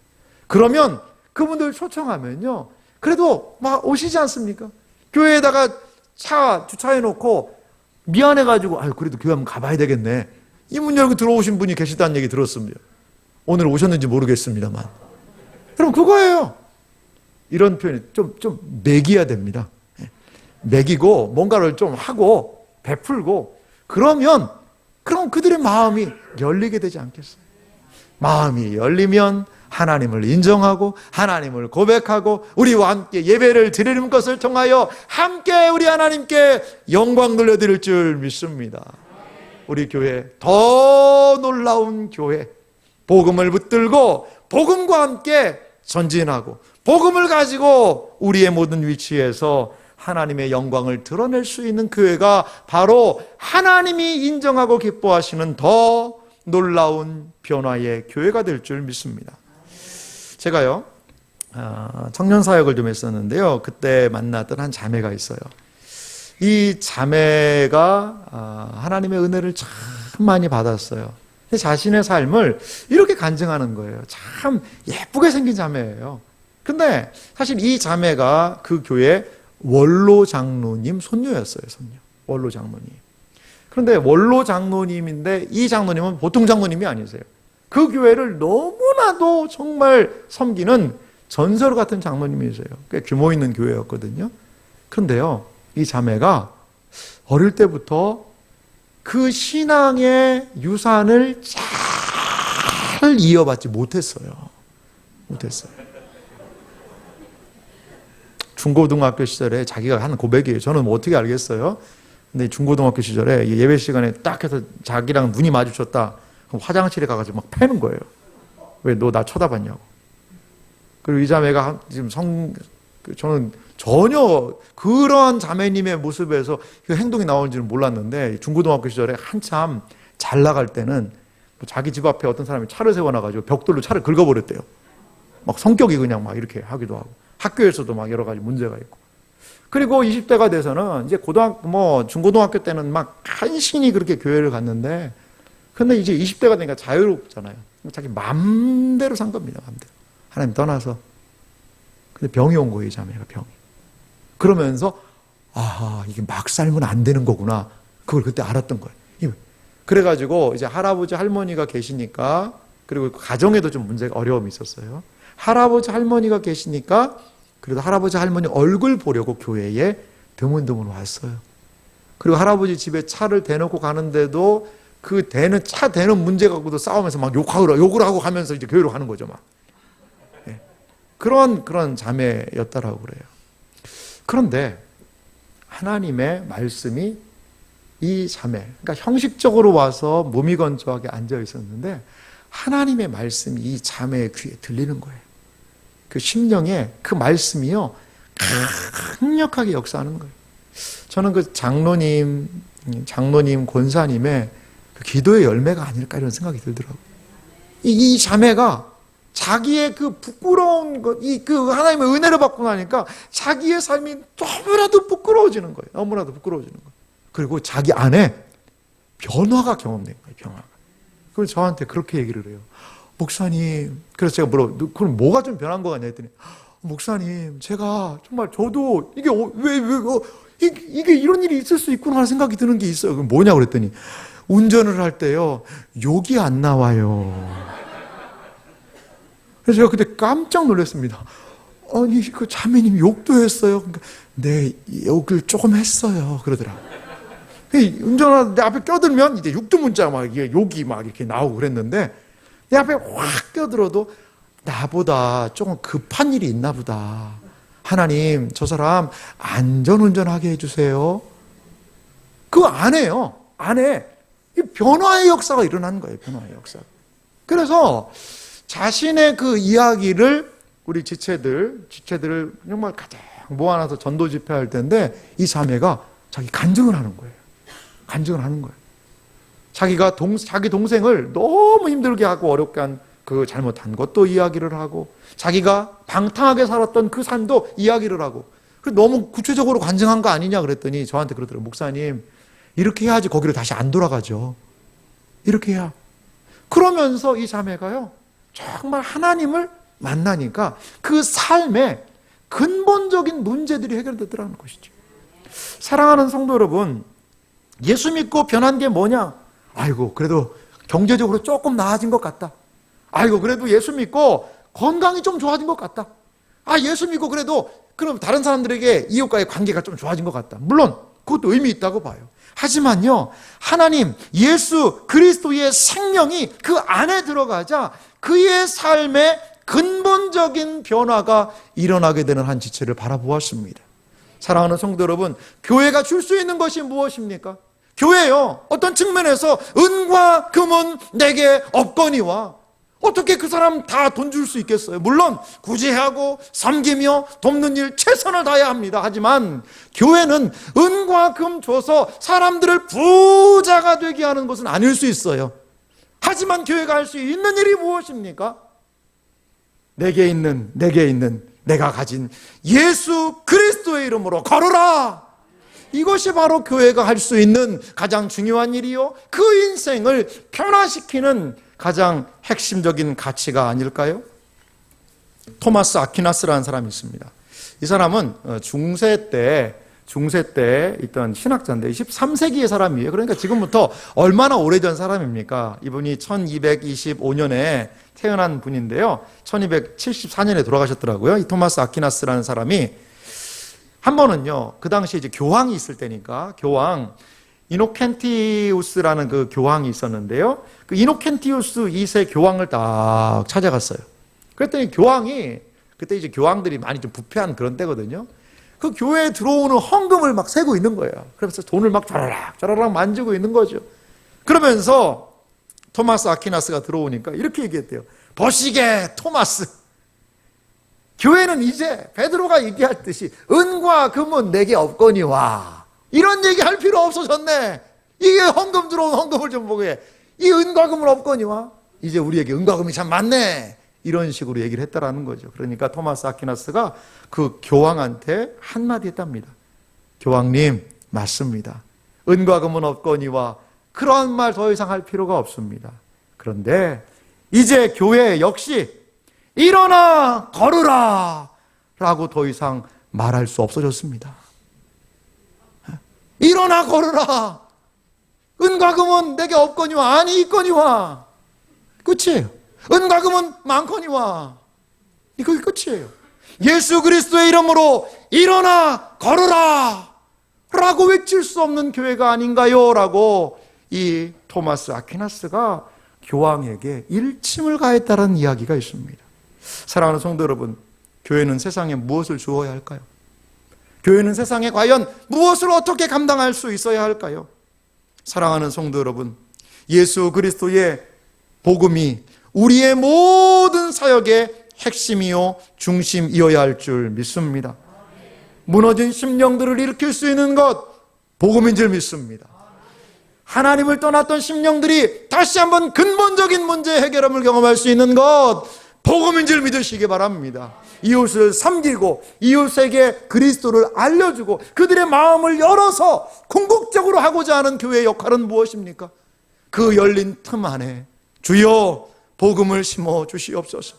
Speaker 1: 그러면 그분들 초청하면요, 그래도 막 오시지 않습니까? 교회에다가 차 주차해 놓고 미안해가지고 그래도 교회 한번 가봐야 되겠네, 이 문 열고 들어오신 분이 계시다는 얘기 들었습니다. 오늘 오셨는지 모르겠습니다만 여러분, 그거예요. 이런 표현이 좀 매기야 됩니다. 매기고 뭔가를 좀 하고 베풀고 그럼 그들의 마음이 열리게 되지 않겠어요? 마음이 열리면 하나님을 인정하고 하나님을 고백하고 우리와 함께 예배를 드리는 것을 통하여 함께 우리 하나님께 영광 돌려드릴 줄 믿습니다. 우리 교회, 더 놀라운 교회, 복음을 붙들고 복음과 함께 전진하고 복음을 가지고 우리의 모든 위치에서 하나님의 영광을 드러낼 수 있는 교회가 바로 하나님이 인정하고 기뻐하시는 더 놀라운 변화의 교회가 될 줄 믿습니다. 제가요, 청년 사역을 좀 했었는데요, 그때 만났던 한 자매가 있어요. 이 자매가 하나님의 은혜를 참 많이 받았어요. 자신의 삶을 이렇게 간증하는 거예요. 참 예쁘게 생긴 자매예요. 근데 사실 이 자매가 그 교회 원로 장로님 손녀였어요. 손녀. 원로 장로님. 그런데 원로 장로님인데 이 장로님은 보통 장로님이 아니세요. 그 교회를 너무나도 정말 섬기는 전설 같은 장로님이세요. 꽤 규모 있는 교회였거든요. 그런데요, 이 자매가 어릴 때부터 그 신앙의 유산을 잘 이어받지 못했어요. 중고등학교 시절에 자기가 한 고백이에요. 저는 뭐 어떻게 알겠어요? 근데 중고등학교 시절에 예배 시간에 딱 해서 자기랑 눈이 마주쳤다. 그럼 화장실에 가가지고 막 패는 거예요. 왜 너 나 쳐다봤냐고. 그리고 이 자매가 지금 저는 전혀 그러한 자매님의 모습에서 그 행동이 나오는지는 몰랐는데 중고등학교 시절에 한참 잘 나갈 때는 자기 집 앞에 어떤 사람이 차를 세워놔가지고 벽돌로 차를 긁어버렸대요. 막 성격이 그냥 막 이렇게 하기도 하고, 학교에서도 막 여러 가지 문제가 있고. 그리고 20대가 돼서는 이제 중고등학교 때는 막 간신히 그렇게 교회를 갔는데, 근데 이제 20대가 되니까 자유롭잖아요. 자기 맘대로 산 겁니다, 맘대로. 하나님 떠나서. 근데 병이 온 거예요, 이 자매가, 병이. 그러면서, 이게 막 살면 안 되는 거구나. 그걸 그때 알았던 거예요. 그래가지고 이제 할아버지 할머니가 계시니까, 그리고 가정에도 좀 문제가 어려움이 있었어요. 할아버지 할머니가 계시니까 그래도 할아버지 할머니 얼굴 보려고 교회에 드문드문 왔어요. 그리고 할아버지 집에 차를 대놓고 가는데도 그 차 대는 문제 갖고도 싸우면서 막 욕을 하고 가면서 이제 교회로 가는 거죠, 막. 예. 그런 자매였다라고 그래요. 그런데 하나님의 말씀이 이 자매, 그러니까 형식적으로 와서 몸이 건조하게 앉아 있었는데 하나님의 말씀이 이 자매의 귀에 들리는 거예요. 그 심령에 그 말씀이요, 강력하게 역사하는 거예요. 저는 그 장로님, 권사님의 그 기도의 열매가 아닐까 이런 생각이 들더라고요. 이 자매가 자기의 그 부끄러운 것, 그 하나님의 은혜를 받고 나니까 자기의 삶이 너무나도 부끄러워지는 거예요. 너무나도 부끄러워지는 거예요. 그리고 자기 안에 변화가 경험된 거예요, 변화가. 그래서 저한테 그렇게 얘기를 해요. 목사님, 그래서 제가 그럼 뭐가 좀 변한 거 같냐 했더니, 목사님, 제가 정말 저도 이게 이런 일이 있을 수 있구나 하는 생각이 드는 게 있어요. 그럼 뭐냐고 그랬더니, 운전을 할 때요, 욕이 안 나와요. 그래서 제가 그때 깜짝 놀랐습니다. 아니, 그 자매님 욕도 했어요. 그러니까, 네, 욕을 조금 했어요. 그러더라고요. 운전하는데 내 앞에 껴들면 이제 육두문자 욕이 막 이렇게 나오고 그랬는데, 내 앞에 확 껴들어도 나보다 조금 급한 일이 있나 보다. 하나님, 저 사람 안전운전하게 해주세요. 그거 안 해요. 안에 이 변화의 역사가 일어나는 거예요. 변화의 역사. 그래서 자신의 그 이야기를 우리 지체들을 정말 가장 모아놔서 전도 집회할 텐데 이 자매가 자기 간증을 하는 거예요. 간증을 하는 거예요. 자기가 자기 동생을 너무 힘들게 하고 어렵게 한 그 잘못한 것도 이야기를 하고, 자기가 방탕하게 살았던 그 삶도 이야기를 하고, 너무 구체적으로 간증한 거 아니냐 그랬더니 저한테 그러더라고요. 목사님, 이렇게 해야지 거기로 다시 안 돌아가죠. 이렇게 해야. 그러면서 이 자매가요, 정말 하나님을 만나니까 그 삶의 근본적인 문제들이 해결되더라는 것이죠. 사랑하는 성도 여러분, 예수 믿고 변한 게 뭐냐? 아이고, 그래도 경제적으로 조금 나아진 것 같다. 아이고, 그래도 예수 믿고 건강이 좀 좋아진 것 같다. 예수 믿고 그래도 그럼 다른 사람들에게 이웃과의 관계가 좀 좋아진 것 같다. 물론 그것도 의미 있다고 봐요. 하지만요, 하나님, 예수 그리스도의 생명이 그 안에 들어가자 그의 삶에 근본적인 변화가 일어나게 되는 한 지체를 바라보았습니다. 사랑하는 성도 여러분, 교회가 줄 수 있는 것이 무엇입니까? 교회요, 어떤 측면에서 은과 금은 내게 없거니와, 어떻게 그 사람 다 돈 줄 수 있겠어요? 물론 구제하고 섬기며 돕는 일 최선을 다해야 합니다. 하지만 교회는 은과 금 줘서 사람들을 부자가 되게 하는 것은 아닐 수 있어요. 하지만 교회가 할 수 있는 일이 무엇입니까? 내게 있는 내가 가진 예수 그리스도의 이름으로 걸어라. 이것이 바로 교회가 할 수 있는 가장 중요한 일이요, 그 인생을 변화시키는 가장 핵심적인 가치가 아닐까요? 토마스 아퀴나스라는 사람이 있습니다. 이 사람은 중세 때 있던 신학자인데 13세기의 사람이에요. 그러니까 지금부터 얼마나 오래전 사람입니까? 이분이 1225년에 태어난 분인데요. 1274년에 돌아가셨더라고요. 이 토마스 아퀴나스라는 사람이 한 번은요, 그 당시에 이제 교황이 있을 때니까, 교황 이노켄티우스라는 그 교황이 있었는데요. 그 이노켄티우스 2세 교황을 딱 찾아갔어요. 그랬더니 교황이, 그때 이제 교황들이 많이 좀 부패한 그런 때거든요. 그 교회에 들어오는 헌금을 막 세고 있는 거예요. 그러면서 돈을 막 짜라락 만지고 있는 거죠. 그러면서 토마스 아퀴나스가 들어오니까 이렇게 얘기했대요. 보시게 토마스, 교회는 이제 베드로가 얘기했듯이 은과 금은 내게 없거니와, 이런 얘기할 필요 없어졌네. 이게 헌금 들어온 헌금을 좀 보게. 이 은과 금은 없거니와 이제 우리에게 은과 금이 참 많네, 이런 식으로 얘기를 했다라는 거죠. 그러니까 토마스 아퀴나스가 그 교황한테 한마디 했답니다. 교황님, 맞습니다. 은과 금은 없거니와 그런 말 더 이상 할 필요가 없습니다. 그런데 이제 교회 역시 일어나 걸으라 라고 더 이상 말할 수 없어졌습니다. 일어나 걸으라. 은과 금은 내게 없거니와, 아니 있거니와. 끝이에요. 은과 금은 많거니와. 이거 끝이에요. 예수 그리스도의 이름으로 일어나 걸으라 라고 외칠 수 없는 교회가 아닌가요? 라고 이 토마스 아퀴나스가 교황에게 일침을 가했다는 이야기가 있습니다. 사랑하는 성도 여러분, 교회는 세상에 무엇을 주어야 할까요? 교회는 세상에 과연 무엇을 어떻게 감당할 수 있어야 할까요? 사랑하는 성도 여러분, 예수 그리스도의 복음이 우리의 모든 사역의 핵심이요 중심이어야 할 줄 믿습니다. 무너진 심령들을 일으킬 수 있는 것, 복음인 줄 믿습니다. 하나님을 떠났던 심령들이 다시 한번 근본적인 문제 해결함을 경험할 수 있는 것, 복음인 줄 믿으시기 바랍니다. 이웃을 섬기고 이웃에게 그리스도를 알려주고 그들의 마음을 열어서 궁극적으로 하고자 하는 교회의 역할은 무엇입니까? 그 열린 틈 안에 주여 복음을 심어 주시옵소서.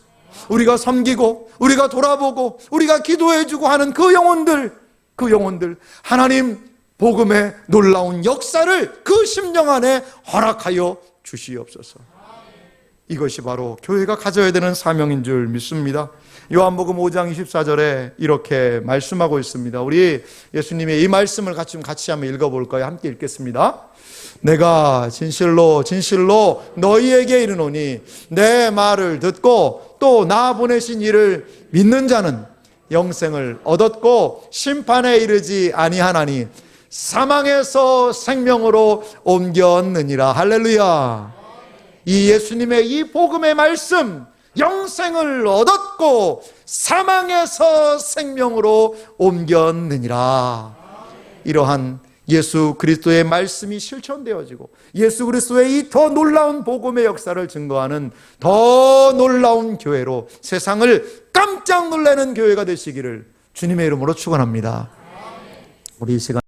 Speaker 1: 우리가 섬기고 우리가 돌아보고 우리가 기도해주고 하는 그 영혼들 하나님 복음의 놀라운 역사를 그 심령 안에 허락하여 주시옵소서. 이것이 바로 교회가 가져야 되는 사명인 줄 믿습니다. 요한복음 5장 24절에 이렇게 말씀하고 있습니다. 우리 예수님의 이 말씀을 같이 한번 읽어볼까요? 함께 읽겠습니다. 내가 진실로 진실로 너희에게 이르노니 내 말을 듣고 또 나 보내신 이를 믿는 자는 영생을 얻었고 심판에 이르지 아니하나니 사망에서 생명으로 옮겼느니라. 할렐루야. 이 예수님의 이 복음의 말씀, 영생을 얻었고 사망에서 생명으로 옮겼느니라. 이러한 예수 그리스도의 말씀이 실천되어지고 예수 그리스도의 이 더 놀라운 복음의 역사를 증거하는 더 놀라운 교회로 세상을 깜짝 놀라는 교회가 되시기를 주님의 이름으로 축원합니다. 우리 이 시간